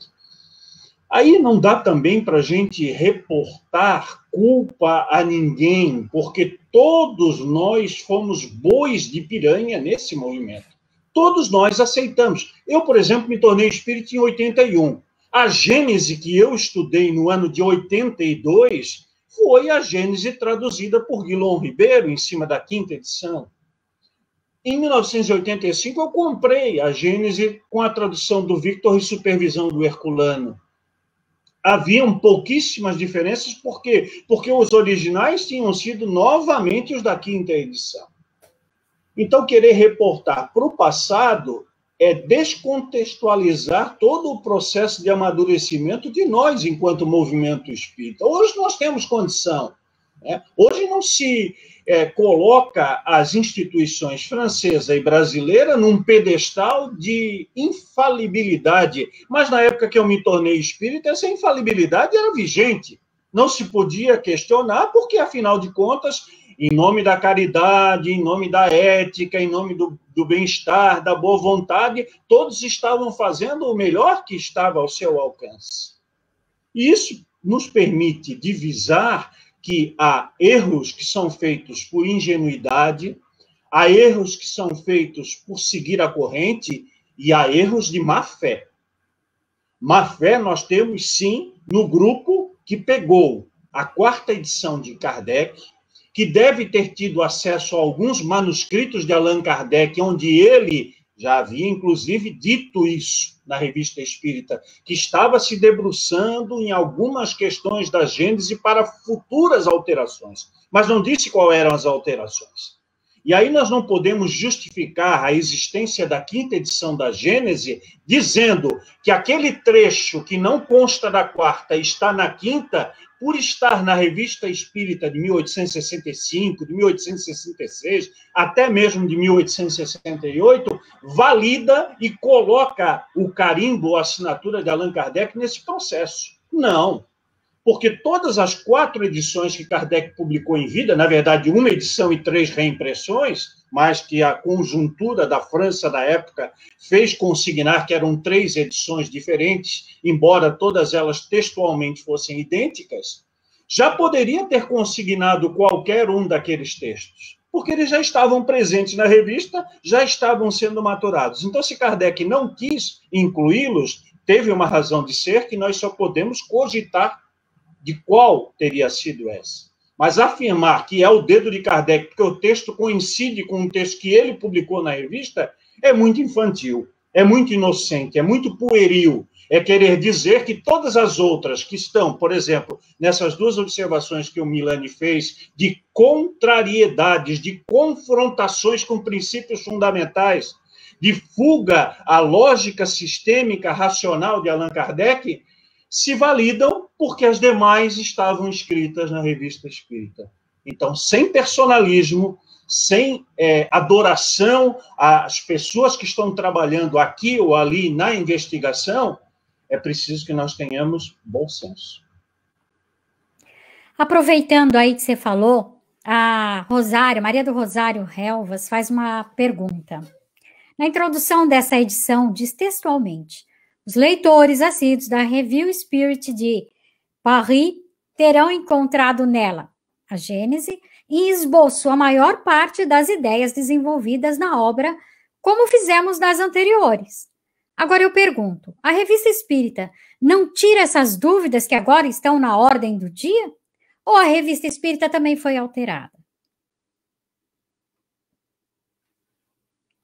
Aí não dá também para a gente reportar culpa a ninguém, porque todos nós fomos bois de piranha nesse movimento. Todos nós aceitamos. Eu, por exemplo, me tornei espírita em 81. A Gênese que eu estudei no ano de 82... foi a Gênese traduzida por Guilom Ribeiro, em cima da 5ª edição. Em 1985, eu comprei a Gênese com a tradução do Victor e supervisão do Herculano. Haviam pouquíssimas diferenças, por quê? Porque os originais tinham sido novamente os da 5ª edição. Então, querer reportar para o passado é descontextualizar todo o processo de amadurecimento de nós, enquanto movimento espírita. Hoje nós temos condição, né? Hoje não se coloca as instituições francesa e brasileira num pedestal de infalibilidade, mas na época que eu me tornei espírita, essa infalibilidade era vigente. Não se podia questionar, porque, afinal de contas, em nome da caridade, em nome da ética, em nome do bem-estar, da boa vontade, todos estavam fazendo o melhor que estava ao seu alcance. E isso nos permite divisar que há erros que são feitos por ingenuidade, há erros que são feitos por seguir a corrente e há erros de má fé. Má fé nós temos, sim, no grupo que pegou a 4ª edição de Kardec, que deve ter tido acesso a alguns manuscritos de Allan Kardec, onde ele já havia, inclusive, dito isso na Revista Espírita, que estava se debruçando em algumas questões da Gênese para futuras alterações, mas não disse quais eram as alterações. E aí nós não podemos justificar a existência da 5ª edição da Gênese dizendo que aquele trecho que não consta da 4ª está na 5ª, por estar na Revista Espírita de 1865, de 1866, até mesmo de 1868, valida e coloca o carimbo, a assinatura de Allan Kardec nesse processo. Não, porque todas as 4 edições que Kardec publicou em vida, na verdade, 1 edição e 3 reimpressões, mas que a conjuntura da França da época fez consignar que eram 3 edições diferentes, embora todas elas textualmente fossem idênticas, já poderia ter consignado qualquer um daqueles textos, porque eles já estavam presentes na revista, já estavam sendo maturados. Então, se Kardec não quis incluí-los, teve uma razão de ser que nós só podemos cogitar de qual teria sido essa. Mas afirmar que é o dedo de Kardec, porque o texto coincide com um texto que ele publicou na revista, é muito infantil, é muito inocente, é muito pueril. É querer dizer que todas as outras que estão, por exemplo, nessas duas observações que o Milani fez, de contrariedades, de confrontações com princípios fundamentais, de fuga à lógica sistêmica racional de Allan Kardec, se validam porque as demais estavam escritas na Revista Espírita. Então, sem personalismo, sem adoração às pessoas que estão trabalhando aqui ou ali na investigação, é preciso que nós tenhamos bom senso. Aproveitando aí que você falou, a Rosário, Maria do Rosário Helvas, faz uma pergunta. Na introdução dessa edição, diz textualmente: os leitores assíduos da Revue Spirit de Paris terão encontrado nela a Gênese e esboço a maior parte das ideias desenvolvidas na obra, como fizemos nas anteriores. Agora eu pergunto, a Revista Espírita não tira essas dúvidas que agora estão na ordem do dia? Ou a Revista Espírita também foi alterada?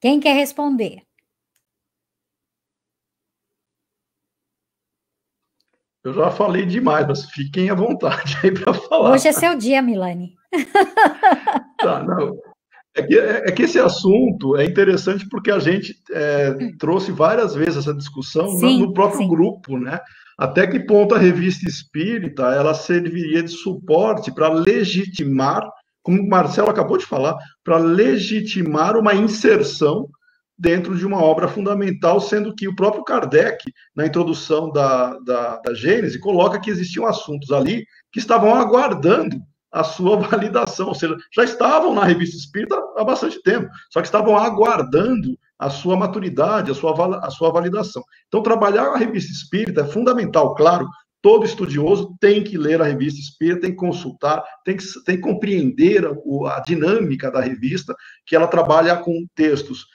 Quem quer responder? Eu já falei demais, mas fiquem à vontade aí para falar. Hoje é seu dia, Milani. Tá, não. É que esse assunto é interessante porque a gente trouxe várias vezes essa discussão no próprio grupo, né? Até que ponto a Revista Espírita ela serviria de suporte para legitimar, como o Marcelo acabou de falar, para legitimar uma inserção dentro de uma obra fundamental, sendo que o próprio Kardec, na introdução da Gênese, coloca que existiam assuntos ali que estavam aguardando a sua validação, ou seja, já estavam na Revista Espírita há bastante tempo, só que estavam aguardando a sua maturidade, a sua validação. Então, trabalhar a Revista Espírita é fundamental, claro, todo estudioso tem que ler a Revista Espírita, tem que consultar, tem que compreender a dinâmica da revista, que ela trabalha com textos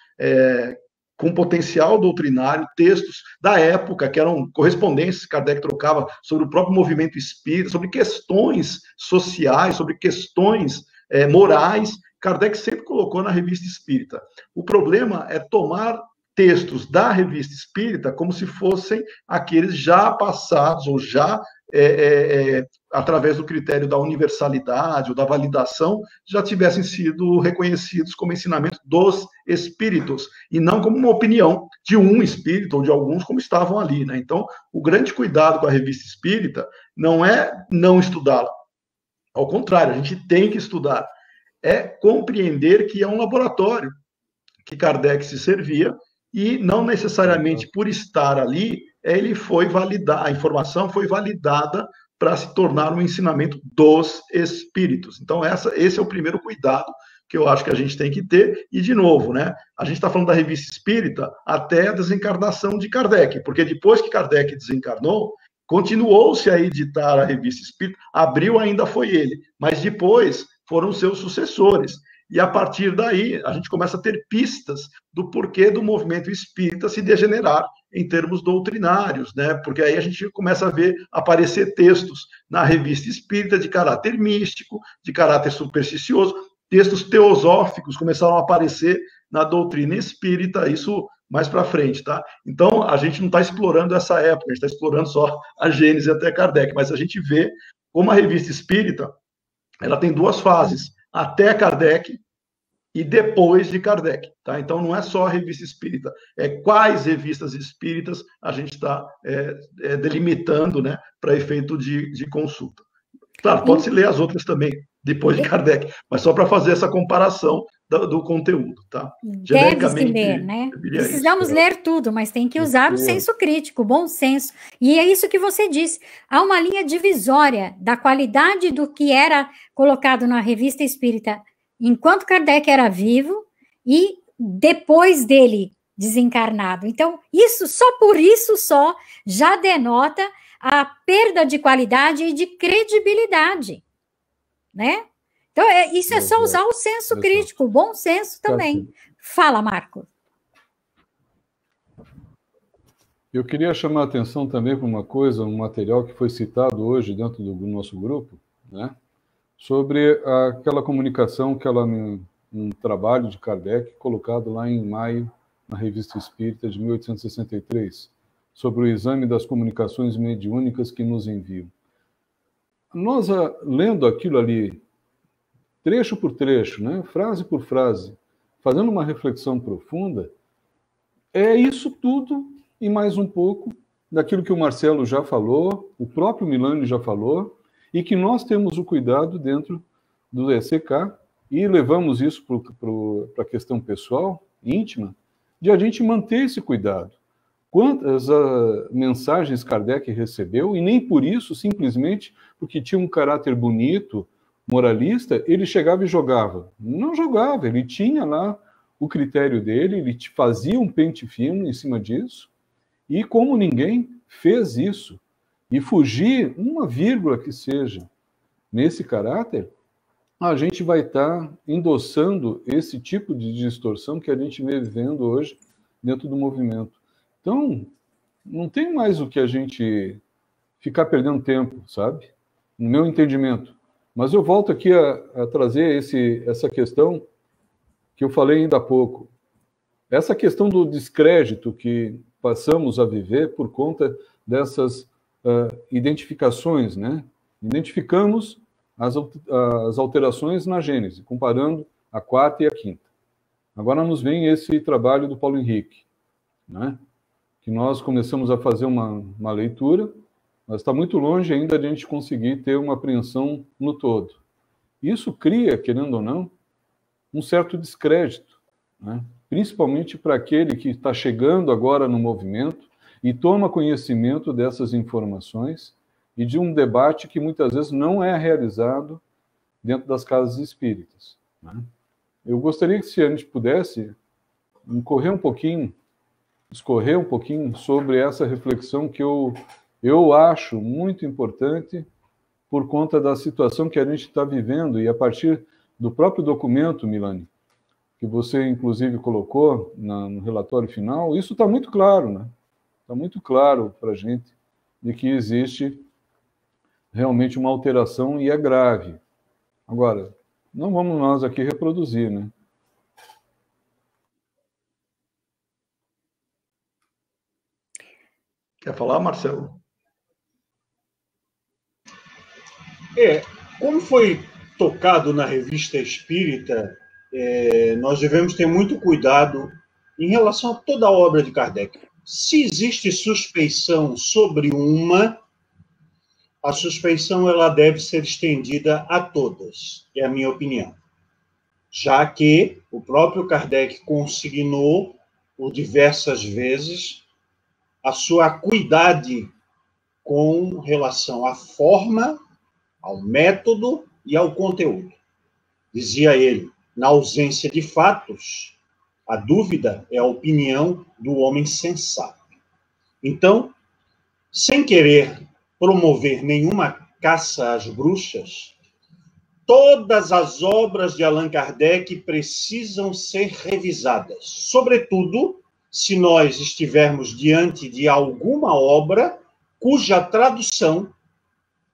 com potencial doutrinário, textos da época, que eram correspondências que Kardec trocava sobre o próprio movimento espírita, sobre questões sociais, sobre questões morais, Kardec sempre colocou na Revista Espírita. O problema é tomar textos da Revista Espírita como se fossem aqueles já passados, ou já através do critério da universalidade ou da validação, já tivessem sido reconhecidos como ensinamento dos espíritos, e não como uma opinião de um espírito ou de alguns como estavam ali, né? Então, o grande cuidado com a Revista Espírita não é não estudá-la. Ao contrário, a gente tem que estudar. É compreender que é um laboratório que Kardec se servia e não necessariamente por estar ali, ele foi validar, a informação foi validada para se tornar um ensinamento dos espíritos. Então, esse é o primeiro cuidado que eu acho que a gente tem que ter. E, de novo, né, a gente está falando da Revista Espírita até a desencarnação de Kardec, porque depois que Kardec desencarnou, continuou-se a editar a Revista Espírita, abriu ainda foi ele, mas depois foram seus sucessores. E a partir daí, a gente começa a ter pistas do porquê do movimento espírita se degenerar em termos doutrinários, né? Porque aí a gente começa a ver aparecer textos na Revista Espírita de caráter místico, de caráter supersticioso, textos teosóficos começaram a aparecer na doutrina espírita, isso mais para frente, tá? Então, a gente não está explorando essa época, a gente está explorando só a Gênese até Kardec, mas a gente vê como a Revista Espírita, ela tem duas fases, até Kardec e depois de Kardec, tá? Então, não é só a Revista Espírita, é quais revistas espíritas a gente está delimitando, né, para efeito de consulta. Claro, pode-se ler as outras também, depois de Kardec, mas só para fazer essa comparação do conteúdo, tá? Deve-se ler, né? Precisamos ler tudo, mas tem que usar o senso crítico, o bom senso. E é isso que você disse. Há uma linha divisória da qualidade do que era colocado na Revista Espírita enquanto Kardec era vivo e depois dele desencarnado. Então, só por isso já denota a perda de qualidade e de credibilidade, né? Então, isso é só usar o senso crítico, o bom senso também. Fala, Marco. Eu queria chamar a atenção também para uma coisa, um material que foi citado hoje dentro do nosso grupo, né? sobre aquela comunicação, um trabalho de Kardec, colocado lá em maio, na Revista Espírita de 1863, sobre o exame das comunicações mediúnicas que nos enviam. Nós, lendo aquilo ali, trecho por trecho, né, frase por frase, fazendo uma reflexão profunda, é isso tudo e mais um pouco daquilo que o Marcelo já falou, o próprio Milani já falou, e que nós temos o cuidado dentro do ECK, e levamos isso para a questão pessoal, íntima, de a gente manter esse cuidado. Quantas mensagens Kardec recebeu, e nem por isso, simplesmente porque tinha um caráter bonito, moralista, ele chegava e jogava. Não jogava, ele tinha lá o critério dele, ele fazia um pente fino em cima disso, e como ninguém fez isso, e fugir uma vírgula que seja nesse caráter, a gente vai estar endossando esse tipo de distorção que a gente vê vivendo hoje dentro do movimento. Então, não tem mais o que a gente ficar perdendo tempo, sabe? No meu entendimento. Mas eu volto aqui a trazer essa questão que eu falei ainda há pouco. Essa questão do descrédito que passamos a viver por conta dessas identificações, né? Identificamos as alterações na Gênese, comparando a quarta e a quinta. Agora nos vem esse trabalho do Paulo Henrique, né? Que nós começamos a fazer uma leitura, mas está muito longe ainda de a gente conseguir ter uma apreensão no todo. Isso cria, querendo ou não, um certo descrédito, né? Principalmente para aquele que está chegando agora no movimento e toma conhecimento dessas informações e de um debate que muitas vezes não é realizado dentro das casas espíritas, né? Eu gostaria que, se a gente pudesse, escorrer um pouquinho sobre essa reflexão que eu acho muito importante por conta da situação que a gente está vivendo, e a partir do próprio documento, Milani, que você inclusive colocou no relatório final, isso está muito claro, né? Está muito claro para a gente de que existe realmente uma alteração e é grave. Agora, não vamos nós aqui reproduzir, né? Quer falar, Marcelo? Como foi tocado na Revista Espírita, nós devemos ter muito cuidado em relação a toda a obra de Kardec. Se existe suspeição sobre a suspeição ela deve ser estendida a todas, é a minha opinião. Já que o próprio Kardec consignou, por diversas vezes, a sua acuidade com relação à forma, ao método e ao conteúdo. Dizia ele, na ausência de fatos, a dúvida é a opinião do homem sensato. Então, sem querer promover nenhuma caça às bruxas, todas as obras de Allan Kardec precisam ser revisadas, sobretudo se nós estivermos diante de alguma obra cuja tradução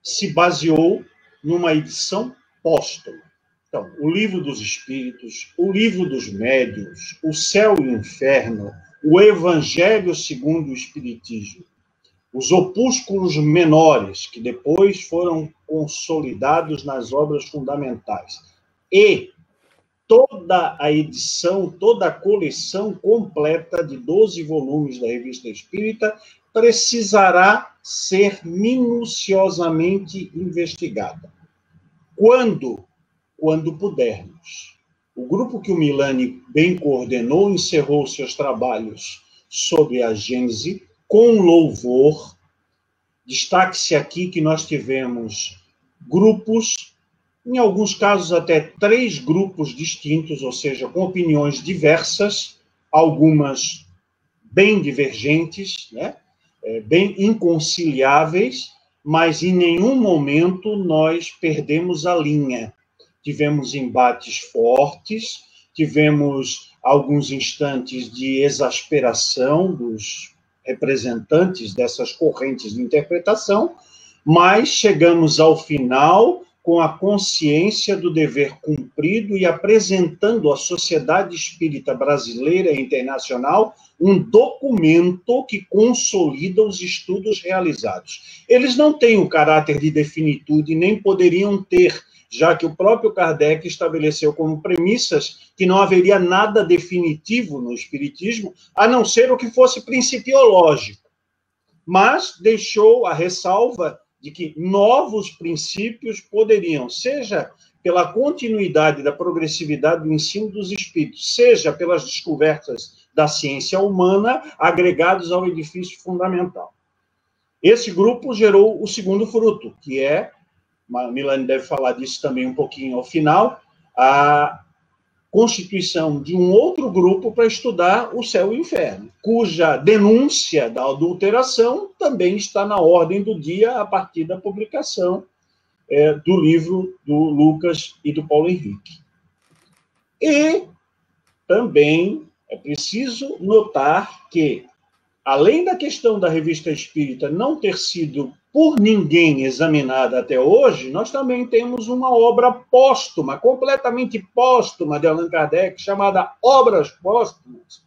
se baseou numa edição póstuma. Então, o Livro dos Espíritos, o Livro dos Médiuns, o Céu e o Inferno, o Evangelho segundo o Espiritismo, os opúsculos menores, que depois foram consolidados nas obras fundamentais, e toda a edição, toda a coleção completa de 12 volumes da Revista Espírita precisará ser minuciosamente investigada. Quando pudermos. O grupo que o Milani bem coordenou encerrou seus trabalhos sobre a Gênese com louvor. Destaque-se aqui que nós tivemos grupos, em alguns casos até 3 grupos distintos, ou seja, com opiniões diversas, algumas bem divergentes, né? Bem inconciliáveis, mas em nenhum momento nós perdemos a linha. Tivemos embates fortes, tivemos alguns instantes de exasperação dos representantes dessas correntes de interpretação, mas chegamos ao final com a consciência do dever cumprido e apresentando à sociedade espírita brasileira e internacional um documento que consolida os estudos realizados. Eles não têm o caráter de definitude, nem poderiam ter, já que o próprio Kardec estabeleceu como premissas que não haveria nada definitivo no Espiritismo, a não ser o que fosse principiológico. Mas deixou a ressalva de que novos princípios poderiam, seja pela continuidade da progressividade do ensino dos espíritos, seja pelas descobertas da ciência humana, agregados ao edifício fundamental. Esse grupo gerou o segundo fruto, que é, a Milane deve falar disso também um pouquinho ao final, a constituição de um outro grupo para estudar o céu e o inferno, cuja denúncia da adulteração também está na ordem do dia a partir da publicação do livro do Lucas e do Paulo Henrique. E também é preciso notar que, além da questão da Revista Espírita não ter sido por ninguém examinada até hoje, nós também temos uma obra póstuma, completamente póstuma, de Allan Kardec, chamada Obras Póstumas,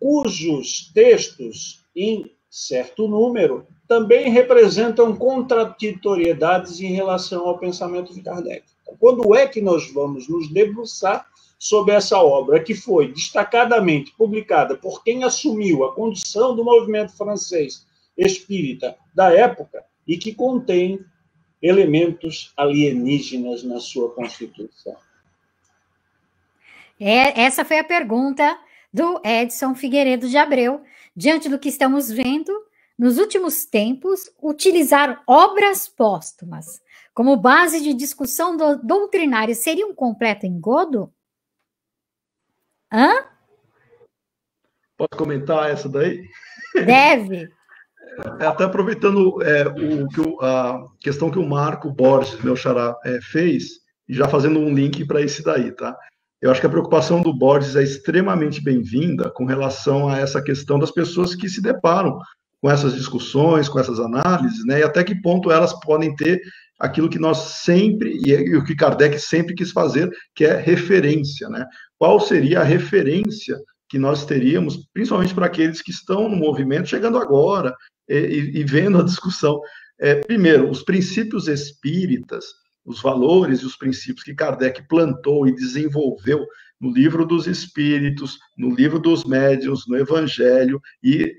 cujos textos, em certo número, também representam contraditoriedades em relação ao pensamento de Kardec. Então, quando é que nós vamos nos debruçar sobre essa obra, que foi destacadamente publicada por quem assumiu a condução do movimento francês espírita da época e que contém elementos alienígenas na sua constituição? Essa foi a pergunta do Edson Figueiredo de Abreu. Diante do que estamos vendo, nos últimos tempos, utilizar obras póstumas como base de discussão doutrinária seria um completo engodo? Hã? Posso comentar essa daí? Deve. Até aproveitando a questão que o Marco Borges, meu xará, fez, e já fazendo um link para esse daí, tá? Eu acho que a preocupação do Borges é extremamente bem-vinda com relação a essa questão das pessoas que se deparam com essas discussões, com essas análises, né? E até que ponto elas podem ter aquilo que nós sempre, e o que Kardec sempre quis fazer, que é referência, né? Qual seria a referência que nós teríamos, principalmente para aqueles que estão no movimento, chegando agora e vendo a discussão? Primeiro, os princípios espíritas, os valores e os princípios que Kardec plantou e desenvolveu no Livro dos Espíritos, no Livro dos Médiuns, no Evangelho, e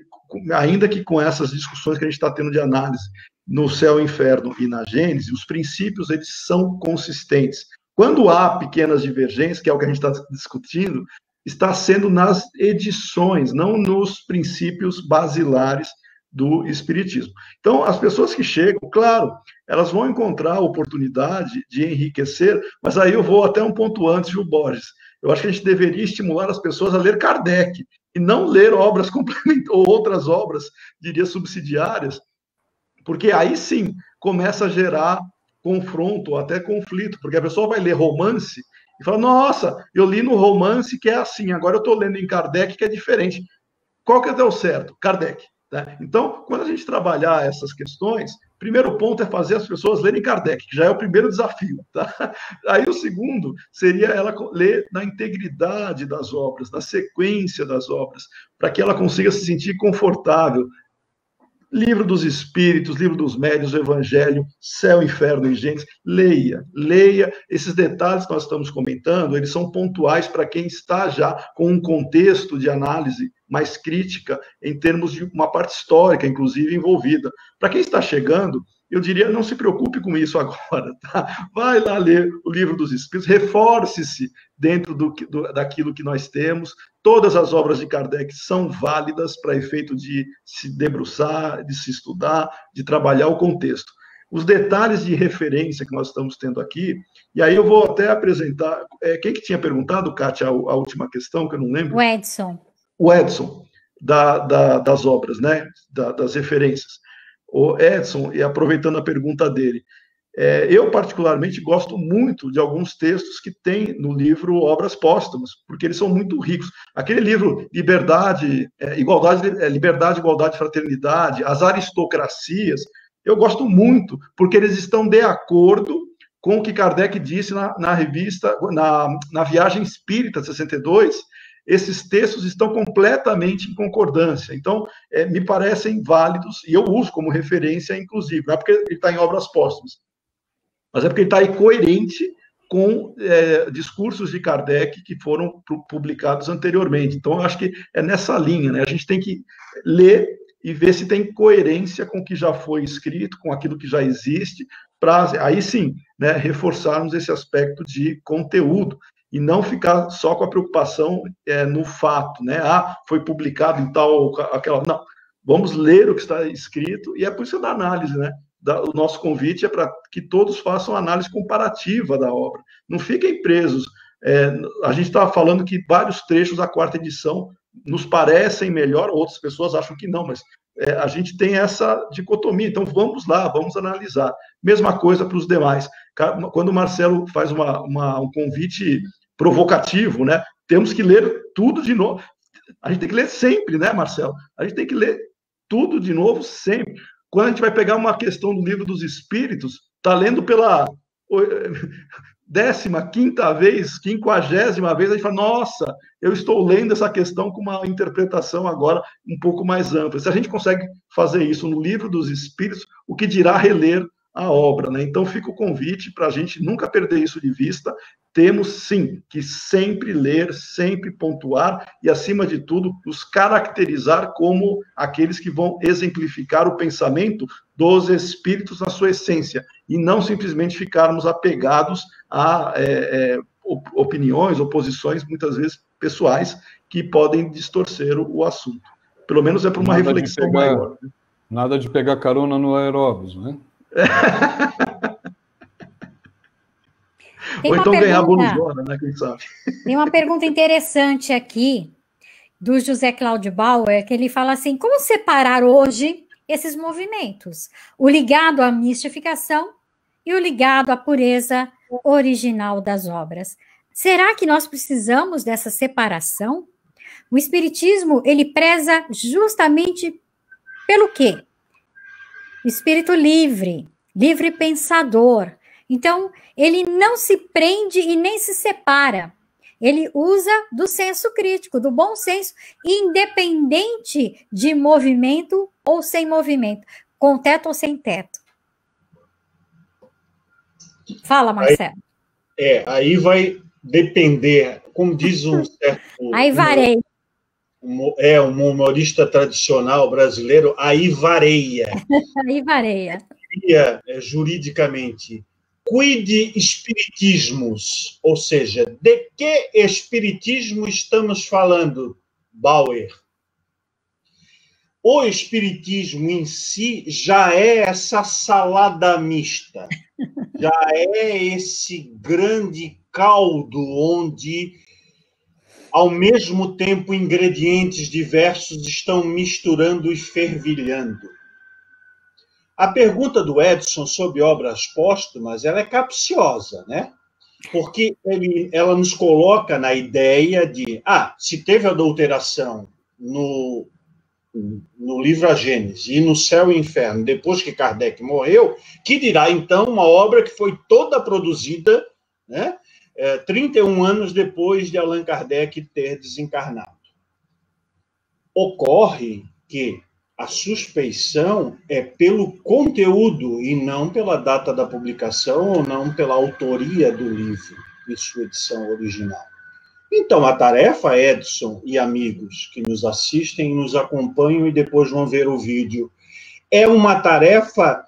ainda que com essas discussões que a gente está tendo de análise no Céu, Inferno e na Gênese, os princípios eles são consistentes. Quando há pequenas divergências, que é o que a gente está discutindo, está sendo nas edições, não nos princípios basilares do Espiritismo. Então, as pessoas que chegam, claro, elas vão encontrar a oportunidade de enriquecer, mas aí eu vou até um ponto antes, Gil Borges. Eu acho que a gente deveria estimular as pessoas a ler Kardec, e não ler obras complementares, ou outras obras, diria, subsidiárias, porque aí sim começa a gerar confronto, ou até conflito, porque a pessoa vai ler romance e fala, nossa, eu li no romance que é assim, agora eu estou lendo em Kardec que é diferente. Qual que deu certo? Kardec. Tá? Então, quando a gente trabalhar essas questões, o primeiro ponto é fazer as pessoas lerem Kardec, que já é o primeiro desafio. Tá? Aí o segundo seria ela ler na integridade das obras, na sequência das obras, para que ela consiga se sentir confortável. Livro dos Espíritos, Livro dos Médiuns, Evangelho, Céu, Inferno e Gênesis, leia. Esses detalhes que nós estamos comentando, eles são pontuais para quem está já com um contexto de análise mais crítica, em termos de uma parte histórica, inclusive, envolvida. Para quem está chegando, eu diria, não se preocupe com isso agora, tá? Vai lá ler o Livro dos Espíritos, reforce-se dentro daquilo que nós temos. Todas as obras de Kardec são válidas para efeito de se debruçar, de se estudar, de trabalhar o contexto. Os detalhes de referência que nós estamos tendo aqui, e aí eu vou até apresentar... quem que tinha perguntado, Kátia, a última questão, que eu não lembro? O Edson. O Edson, das obras, né? Das referências. O Edson, e aproveitando a pergunta dele, eu particularmente gosto muito de alguns textos que tem no livro Obras Póstumas, porque eles são muito ricos. Aquele livro Liberdade, Liberdade, Igualdade e Fraternidade, as aristocracias, eu gosto muito, porque eles estão de acordo com o que Kardec disse na revista, na Viagem Espírita 62, esses textos estão completamente em concordância. Então, me parecem válidos, e eu uso como referência, inclusive, não é porque ele está em obras póstumas, mas é porque ele está aí coerente com discursos de Kardec que foram publicados anteriormente. Então, eu acho que é nessa linha, né? A gente tem que ler e ver se tem coerência com o que já foi escrito, com aquilo que já existe, para aí sim, né, reforçarmos esse aspecto de conteúdo, e não ficar só com a preocupação no fato, né? Ah, foi publicado em tal, aquela... Não, vamos ler o que está escrito, e é por isso da análise, né? O nosso convite é para que todos façam análise comparativa da obra. Não fiquem presos. A gente estava falando que vários trechos da quarta edição nos parecem melhor, outras pessoas acham que não, mas a gente tem essa dicotomia. Então, vamos lá, vamos analisar. Mesma coisa para os demais. Quando o Marcelo faz um convite provocativo, né? Temos que ler tudo de novo. A gente tem que ler sempre, né, Marcelo? A gente tem que ler tudo de novo sempre. Quando a gente vai pegar uma questão do Livro dos Espíritos, está lendo pela 15ª vez, 50ª vez, a gente fala, nossa, eu estou lendo essa questão com uma interpretação agora um pouco mais ampla. Se a gente consegue fazer isso no Livro dos Espíritos, o que dirá reler a obra, né? Então fica o convite para a gente nunca perder isso de vista. Temos, sim, que sempre ler, sempre pontuar e, acima de tudo, nos caracterizar como aqueles que vão exemplificar o pensamento dos espíritos na sua essência, e não simplesmente ficarmos apegados a opiniões ou posições, muitas vezes pessoais, que podem distorcer o assunto. Pelo menos é para uma reflexão maior. Nada de pegar carona no aeróbus, né? Ou então ganhar bonusona, né? Quem sabe? Tem uma pergunta interessante aqui do José Cláudio Bauer, que ele fala assim: como separar hoje esses movimentos? O ligado à mistificação e o ligado à pureza original das obras. Será que nós precisamos dessa separação? O Espiritismo, ele preza justamente pelo quê? O espírito livre, livre pensador. Então, ele não se prende e nem se separa. Ele usa do senso crítico, do bom senso, independente de movimento ou sem movimento, com teto ou sem teto. Fala, Marcelo. Aí vai depender, como diz um certo... Aí varei. Um humorista tradicional brasileiro, aí vareia. Aí vareia. Juridicamente, quid espiritismos, ou seja, de que espiritismo estamos falando, Bauer? O espiritismo em si já é essa salada mista, já é esse grande caldo onde, ao mesmo tempo, ingredientes diversos estão misturando e fervilhando. A pergunta do Edson sobre obras póstumas, ela é capciosa, né? Porque ela nos coloca na ideia de, se teve adulteração no livro A Gênese e no Céu e Inferno, depois que Kardec morreu, que dirá, então, uma obra que foi toda produzida, né, 31 anos depois de Allan Kardec ter desencarnado. Ocorre que a suspeição é pelo conteúdo e não pela data da publicação ou não pela autoria do livro em sua edição original. Então, a tarefa, Edson e amigos que nos assistem, nos acompanham e depois vão ver o vídeo, é uma tarefa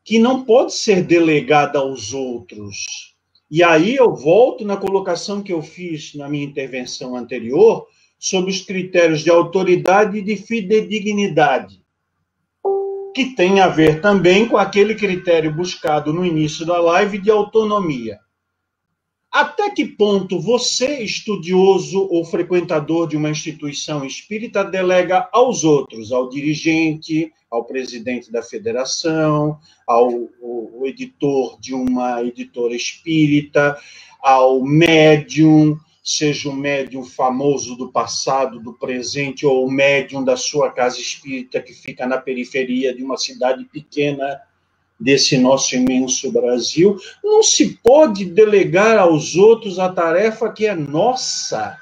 que não pode ser delegada aos outros. E aí eu volto na colocação que eu fiz na minha intervenção anterior sobre os critérios de autoridade e de fidedignidade, que tem a ver também com aquele critério buscado no início da live de autonomia. Até que ponto você, estudioso ou frequentador de uma instituição espírita, delega aos outros, ao dirigente, ao presidente da federação, ao editor de uma editora espírita, ao médium, seja um médium famoso do passado, do presente, ou o médium da sua casa espírita que fica na periferia de uma cidade pequena, desse nosso imenso Brasil, não se pode delegar aos outros a tarefa que é nossa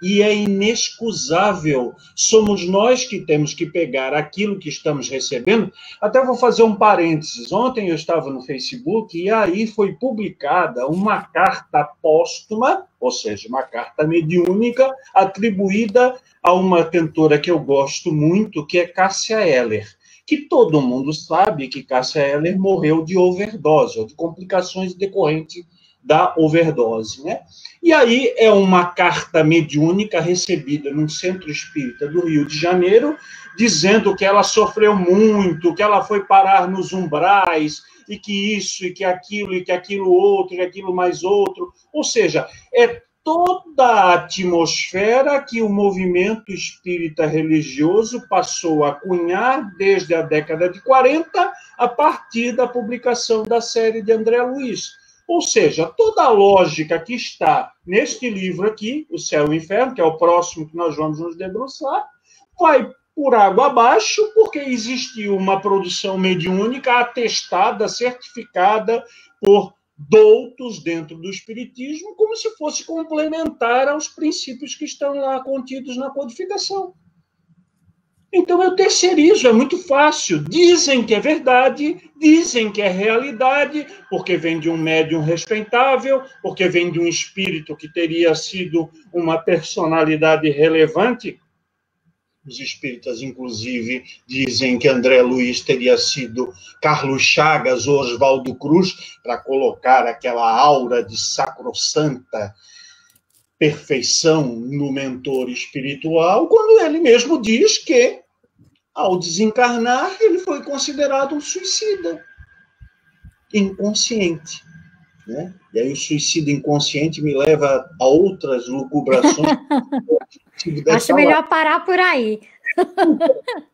e é inexcusável. Somos nós que temos que pegar aquilo que estamos recebendo. Até vou fazer um parênteses. Ontem eu estava no Facebook e aí foi publicada uma carta póstuma, ou seja, uma carta mediúnica, atribuída a uma cantora que eu gosto muito, que é Cássia Eller, que todo mundo sabe que Cássia Eller morreu de overdose, ou de complicações decorrentes da overdose, né? E aí é uma carta mediúnica recebida num centro espírita do Rio de Janeiro, dizendo que ela sofreu muito, que ela foi parar nos umbrais, e que isso, e que aquilo outro, e aquilo mais outro. Ou seja, é toda a atmosfera que o movimento espírita religioso passou a cunhar desde a década de 40, a partir da publicação da série de André Luiz. Ou seja, toda a lógica que está neste livro aqui, O Céu e o Inferno, que é o próximo que nós vamos nos debruçar, vai por água abaixo, porque existiu uma produção mediúnica atestada, certificada por doutos dentro do espiritismo, como se fosse complementar aos princípios que estão lá contidos na codificação. Então eu terceirizo, é muito fácil. Dizem que é verdade, dizem que é realidade, porque vem de um médium respeitável, porque vem de um espírito que teria sido uma personalidade relevante. Os espíritas, inclusive, dizem que André Luiz teria sido Carlos Chagas ou Oswaldo Cruz, para colocar aquela aura de sacrossanta perfeição no mentor espiritual, quando ele mesmo diz que, ao desencarnar, ele foi considerado um suicida inconsciente. Né? E aí o suicídio inconsciente me leva a outras lucubrações. Acho melhor parar por aí.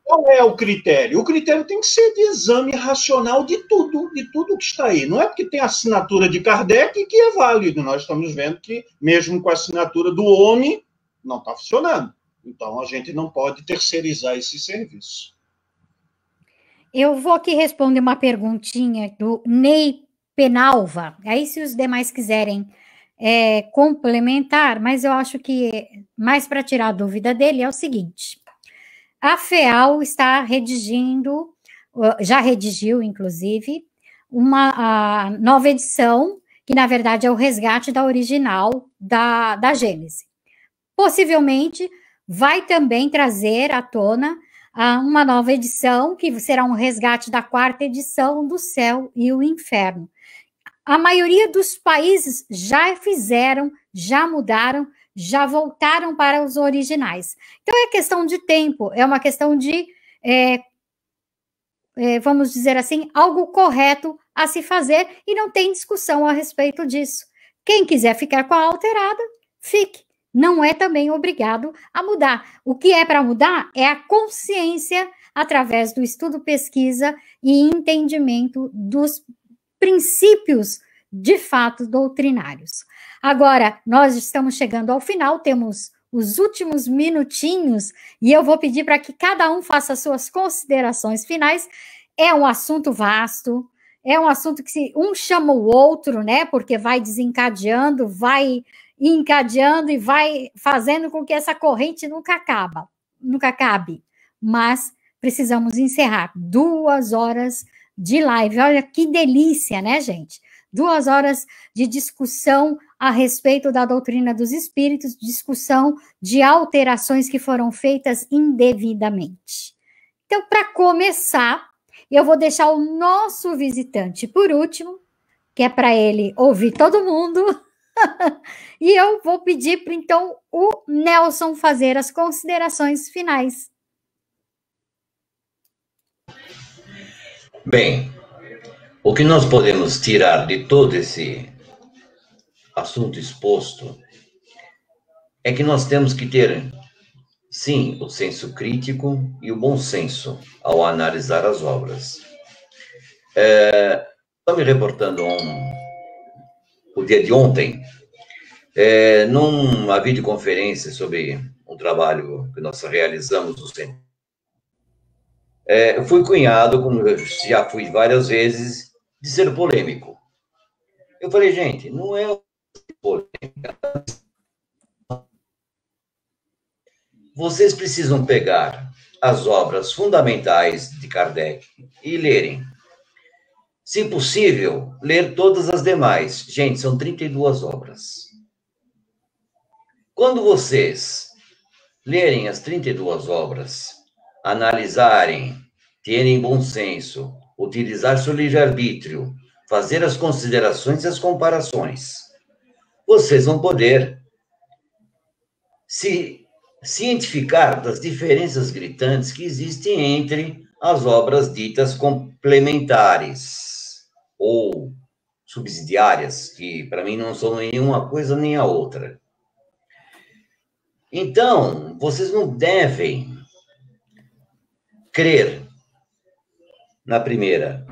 Qual é o critério? O critério tem que ser de exame racional de tudo que está aí. Não é porque tem a assinatura de Kardec que é válido. Nós estamos vendo que, mesmo com a assinatura do homem, não está funcionando. Então, a gente não pode terceirizar esse serviço. Eu vou aqui responder uma perguntinha do Ney Penalva. Aí, se os demais quiserem complementar, mas eu acho que mais para tirar a dúvida dele é o seguinte: a FEAL está redigindo, já redigiu, inclusive, uma nova edição, que na verdade é o resgate da original da Gênese. Possivelmente vai também trazer à tona uma nova edição, que será um resgate da 4ª edição do Céu e o Inferno. A maioria dos países já fizeram, já mudaram, já voltaram para os originais. Então, é questão de tempo, é uma questão de, vamos dizer assim, algo correto a se fazer, e não tem discussão a respeito disso. Quem quiser ficar com a alterada, fique. Não é também obrigado a mudar. O que é para mudar é a consciência através do estudo, pesquisa e entendimento dos princípios de fato doutrinários. Agora, nós estamos chegando ao final, temos os últimos minutinhos, e eu vou pedir para que cada um faça suas considerações finais. É um assunto vasto, é um assunto que um chama o outro, né? Porque vai desencadeando, vai encadeando e vai fazendo com que essa corrente nunca acabe. Mas precisamos encerrar 2 horas de live. Olha que delícia, né, gente? 2 horas de discussão a respeito da doutrina dos espíritos, discussão de alterações que foram feitas indevidamente. Então, para começar, eu vou deixar o nosso visitante por último, que é para ele ouvir todo mundo. E eu vou pedir para, então, o Nelson fazer as considerações finais. Bem, o que nós podemos tirar de todo esse assunto exposto é que nós temos que ter, sim, o senso crítico e o bom senso ao analisar as obras. Estou me reportando o dia de ontem, numa videoconferência sobre um trabalho que nós realizamos no Centro Eu fui cunhado, como eu já fui várias vezes, de ser polêmico. Eu falei, gente, não é polêmica. Vocês precisam pegar as obras fundamentais de Kardec e lerem. Se possível, ler todas as demais. Gente, são 32 obras. Quando vocês lerem as 32 obras, analisarem, terem bom senso, utilizar seu livre-arbítrio, fazer as considerações e as comparações, vocês vão poder se cientificar das diferenças gritantes que existem entre as obras ditas complementares ou subsidiárias, que para mim não são nenhuma coisa nem a outra. Então, vocês não devem crer na primeira.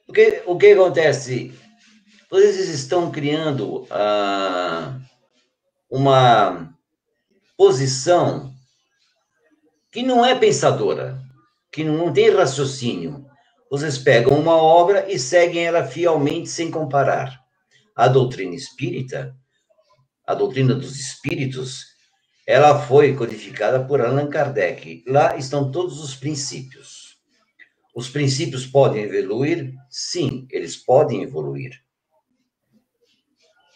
Porque o que acontece? Vocês estão criando uma posição que não é pensadora, que não tem raciocínio. Vocês pegam uma obra e seguem ela fielmente sem comparar. A doutrina espírita, a doutrina dos espíritos, ela foi codificada por Allan Kardec. Lá estão todos os princípios. Os princípios podem evoluir? Sim, eles podem evoluir.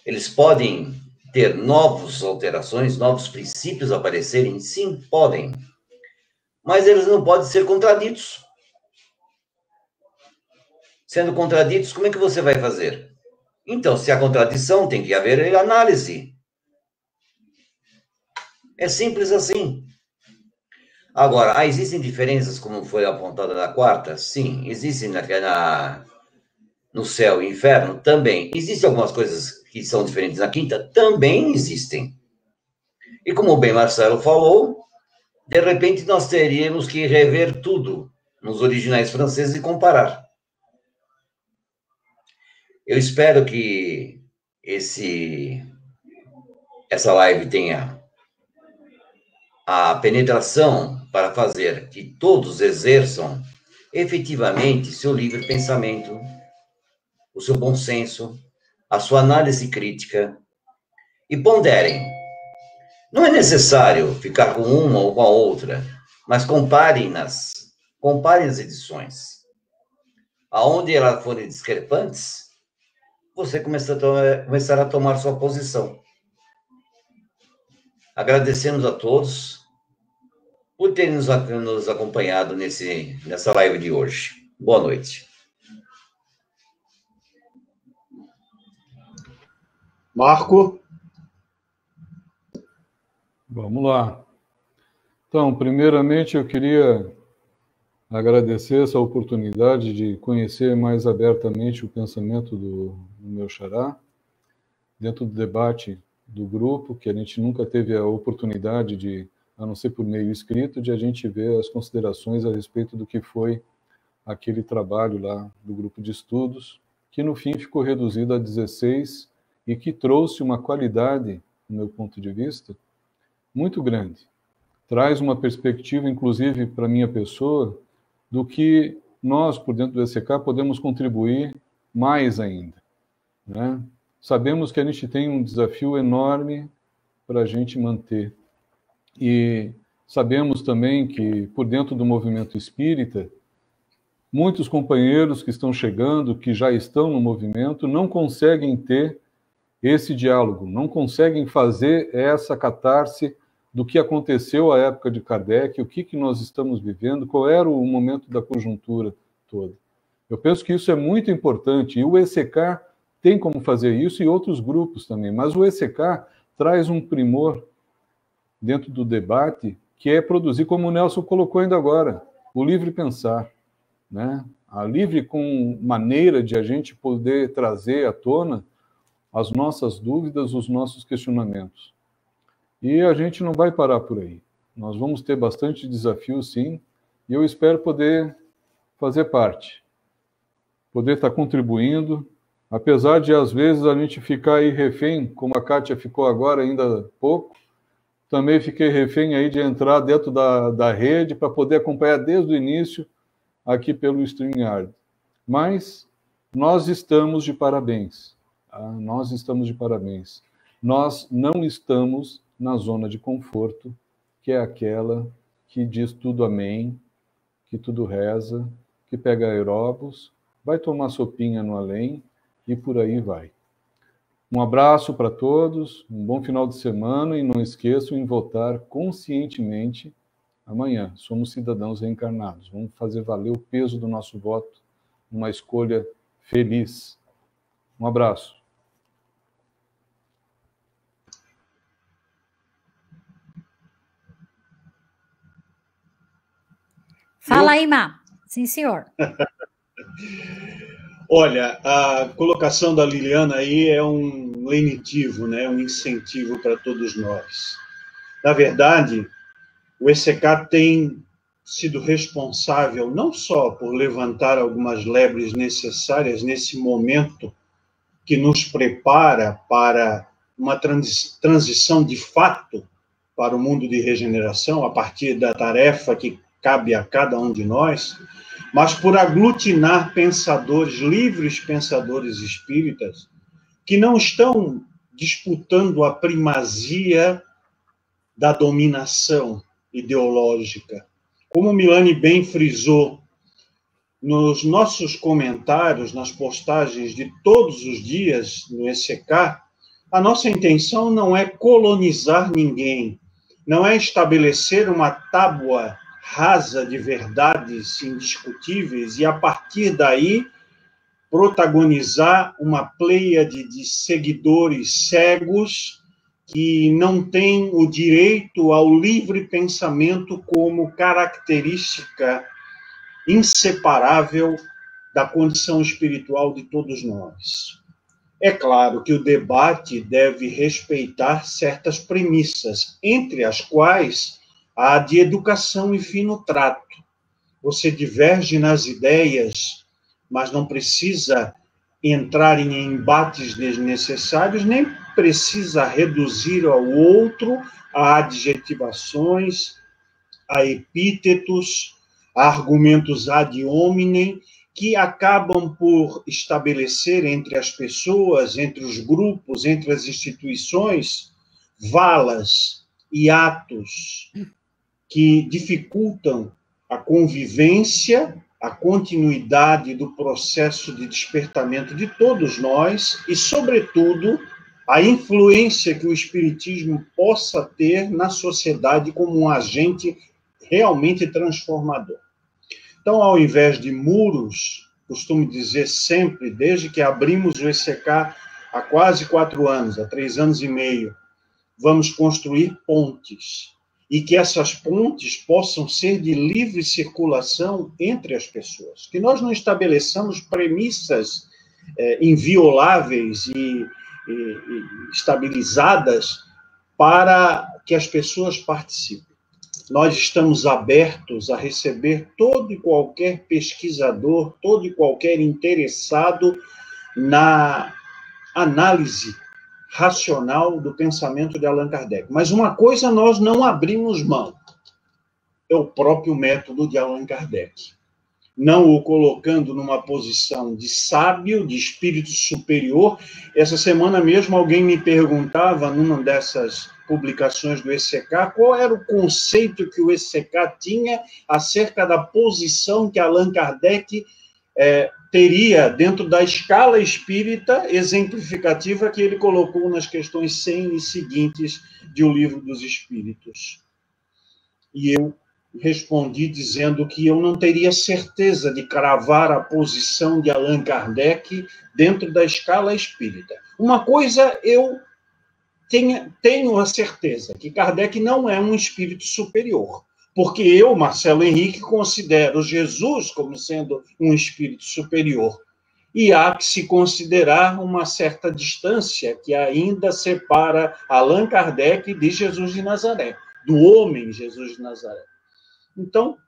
Eles podem ter novas alterações, novos princípios aparecerem? Sim, podem. Mas eles não podem ser contraditos. Sendo contraditos, como é que você vai fazer? Então, se há contradição, tem que haver análise. É simples assim. Agora, existem diferenças, como foi apontado na quarta? Sim. Existem no céu e inferno? Também. Existem algumas coisas que são diferentes na quinta? Também existem. E como bem Marcelo falou, de repente nós teríamos que rever tudo nos originais franceses e comparar. Eu espero que essa live tenha a penetração para fazer que todos exerçam efetivamente seu livre pensamento, o seu bom senso, a sua análise crítica e ponderem. Não é necessário ficar com uma ou com a outra, mas comparem as edições. Aonde elas forem discrepantes, você começará a tomar sua posição. Agradecemos a todos por terem nos acompanhado nessa live de hoje. Boa noite. Marco? Vamos lá. Então, primeiramente, eu queria agradecer essa oportunidade de conhecer mais abertamente o pensamento do meu xará, dentro do debate do grupo, que a gente nunca teve a oportunidade de, a não ser por meio escrito, de a gente ver as considerações a respeito do que foi aquele trabalho lá do grupo de estudos, que no fim ficou reduzido a 16 e que trouxe uma qualidade, do meu ponto de vista, muito grande. Traz uma perspectiva, inclusive para a minha pessoa, do que nós, por dentro do ECK, podemos contribuir mais ainda, né? Sabemos que a gente tem um desafio enorme para a gente manter. E sabemos também que, por dentro do movimento espírita, muitos companheiros que estão chegando, que já estão no movimento, não conseguem ter esse diálogo, não conseguem fazer essa catarse do que aconteceu à época de Kardec, o que nós estamos vivendo, qual era o momento da conjuntura toda. Eu penso que isso é muito importante, e o ECK tem como fazer isso, e outros grupos também, mas o ECK traz um primor dentro do debate, que é produzir, como o Nelson colocou ainda agora, o livre pensar, né? A livre com maneira de a gente poder trazer à tona as nossas dúvidas, os nossos questionamentos. E a gente não vai parar por aí. Nós vamos ter bastante desafio, sim, e eu espero poder fazer parte, poder estar contribuindo, apesar de, às vezes, a gente ficar aí refém, como a Kátia ficou agora ainda há pouco, também fiquei refém aí de entrar dentro da rede para poder acompanhar desde o início aqui pelo StreamYard. Mas nós estamos de parabéns. Nós estamos de parabéns. Nós não estamos na zona de conforto, que é aquela que diz tudo amém, que tudo reza, que pega aeróbus, vai tomar sopinha no além e por aí vai. Um abraço para todos, um bom final de semana e não esqueçam em votar conscientemente amanhã. Somos cidadãos reencarnados. Vamos fazer valer o peso do nosso voto numa escolha feliz. Um abraço. Fala aí, Má. Sim, senhor. Olha, a colocação da Liliana aí é um lenitivo, né? Um incentivo para todos nós. Na verdade, o ECK tem sido responsável não só por levantar algumas lebres necessárias nesse momento que nos prepara para uma transição de fato para o mundo de regeneração, a partir da tarefa que cabe a cada um de nós, mas por aglutinar pensadores, livres pensadores espíritas, que não estão disputando a primazia da dominação ideológica. Como Milani bem frisou nos nossos comentários, nas postagens de todos os dias no ECK, a nossa intenção não é colonizar ninguém, não é estabelecer uma tábua rasa de verdades indiscutíveis e, a partir daí, protagonizar uma pleiade de seguidores cegos que não têm o direito ao livre pensamento como característica inseparável da condição espiritual de todos nós. É claro que o debate deve respeitar certas premissas, entre as quais a de educação e fino trato. Você diverge nas ideias, mas não precisa entrar em embates desnecessários, nem precisa reduzir ao outro a adjetivações, a epítetos, a argumentos ad hominem, que acabam por estabelecer entre as pessoas, entre os grupos, entre as instituições, valas e atos que dificultam a convivência, a continuidade do processo de despertamento de todos nós e, sobretudo, a influência que o espiritismo possa ter na sociedade como um agente realmente transformador. Então, ao invés de muros, costumo dizer sempre, desde que abrimos o ECK há quase 4 anos, há 3 anos e meio, vamos construir pontes, e que essas pontes possam ser de livre circulação entre as pessoas. Que nós não estabeleçamos premissas invioláveis e estabilizadas para que as pessoas participem. Nós estamos abertos a receber todo e qualquer pesquisador, todo e qualquer interessado na análise racional do pensamento de Allan Kardec. Mas uma coisa nós não abrimos mão, é o próprio método de Allan Kardec. Não o colocando numa posição de sábio, de espírito superior. Essa semana mesmo alguém me perguntava, numa dessas publicações do ECK, qual era o conceito que o ECK tinha acerca da posição que Allan Kardec teria dentro da escala espírita exemplificativa que ele colocou nas questões 100 e seguintes de O Livro dos Espíritos. E eu respondi dizendo que eu não teria certeza de cravar a posição de Allan Kardec dentro da escala espírita. Uma coisa eu tenho a certeza, que Kardec não é um espírito superior. Porque eu, Marcelo Henrique, considero Jesus como sendo um espírito superior. E há que se considerar uma certa distância que ainda separa Allan Kardec de Jesus de Nazaré, do homem Jesus de Nazaré. Então,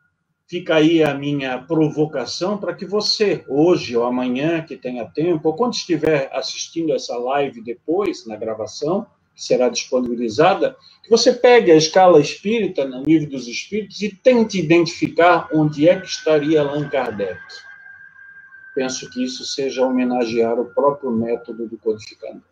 fica aí a minha provocação para que você, hoje ou amanhã, que tenha tempo, ou quando estiver assistindo essa live depois, na gravação, que será disponibilizada, que você pegue a escala espírita, no Livro dos Espíritos, e tente identificar onde é que estaria Allan Kardec. Penso que isso seja homenagear o próprio método do codificador.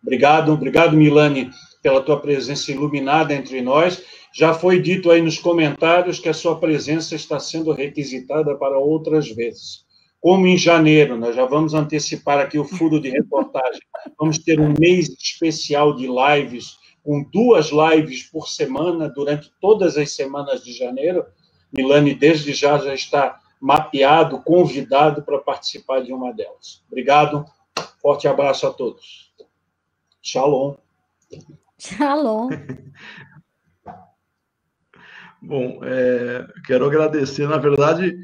Obrigado, Milani, pela tua presença iluminada entre nós. Já foi dito aí nos comentários que a sua presença está sendo requisitada para outras vezes. Como em janeiro, nós já vamos antecipar aqui o furo de reportagem. Vamos ter um mês especial de lives, com 2 lives por semana, durante todas as semanas de janeiro. Milani, desde já está mapeado, convidado para participar de uma delas. Obrigado, forte abraço a todos. Shalom. Shalom. Bom, quero agradecer, na verdade,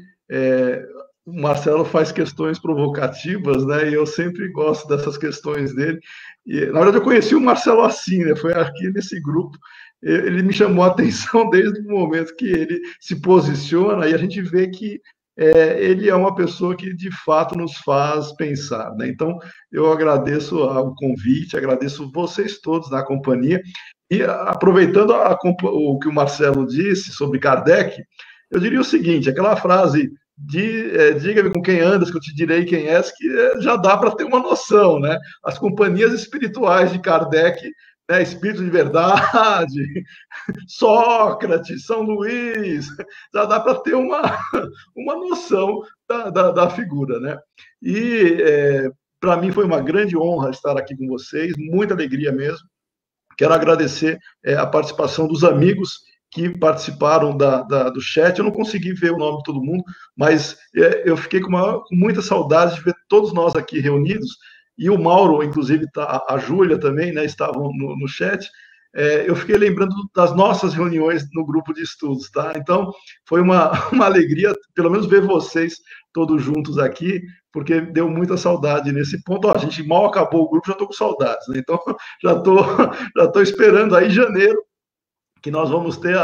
o Marcelo faz questões provocativas, né? E eu sempre gosto dessas questões dele. E, na verdade, eu conheci o Marcelo assim, né? Foi aqui nesse grupo. Ele me chamou a atenção desde o momento que ele se posiciona, e a gente vê que ele é uma pessoa que, de fato, nos faz pensar, né? Então, eu agradeço o convite, agradeço vocês todos na companhia. E, aproveitando o que o Marcelo disse sobre Kardec, eu diria o seguinte, aquela frase diga-me com quem andas, que eu te direi quem és, que já dá para ter uma noção, né? As companhias espirituais de Kardec, né? Espírito de Verdade, Sócrates, São Luís, já dá para ter uma noção da figura, né? E para mim foi uma grande honra estar aqui com vocês, muita alegria mesmo. Quero agradecer a participação dos amigos que participaram do chat. Eu não consegui ver o nome de todo mundo, mas eu fiquei com muita saudade de ver todos nós aqui reunidos, e o Mauro, inclusive, a Júlia também, né, estavam no chat. Eu fiquei lembrando das nossas reuniões no grupo de estudos, tá? Então, foi uma alegria, pelo menos, ver vocês todos juntos aqui, porque deu muita saudade nesse ponto. Ó, a gente mal acabou o grupo, já estou com saudades, né? Então, já tô esperando aí janeiro, que nós vamos ter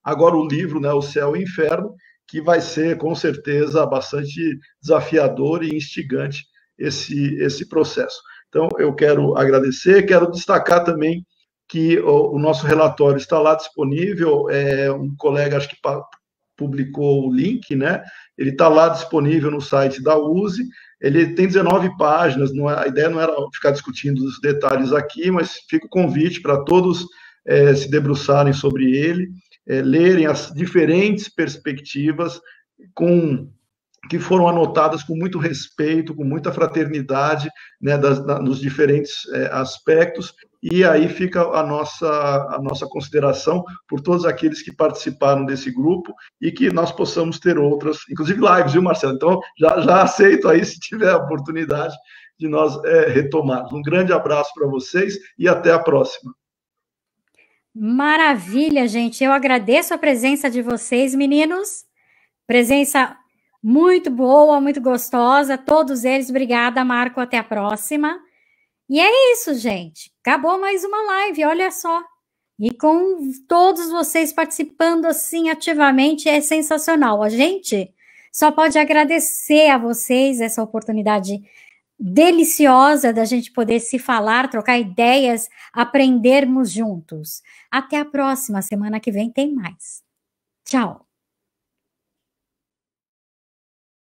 agora o livro, né, O Céu e o Inferno, que vai ser, com certeza, bastante desafiador e instigante esse processo. Então, eu quero agradecer, quero destacar também que o nosso relatório está lá disponível, um colega, acho que publicou o link, né? Ele está lá disponível no site da USE, ele tem 19 páginas, a ideia não era ficar discutindo os detalhes aqui, mas fica o convite para todos se debruçarem sobre ele, lerem as diferentes perspectivas que foram anotadas com muito respeito, com muita fraternidade, né, nos diferentes aspectos, e aí fica a nossa consideração por todos aqueles que participaram desse grupo, e que nós possamos ter outras, inclusive lives, viu, Marcelo? Então, já aceito aí, se tiver a oportunidade, de nós retomarmos. Um grande abraço para vocês e até a próxima. Maravilha, gente. Eu agradeço a presença de vocês, meninos. Presença muito boa, muito gostosa. Todos eles. Obrigada, Marco. Até a próxima. E é isso, gente. Acabou mais uma live, olha só. E com todos vocês participando assim ativamente, é sensacional. A gente só pode agradecer a vocês essa oportunidade deliciosa da gente poder se falar, trocar ideias, aprendermos juntos. Até a próxima, semana que vem tem mais. Tchau!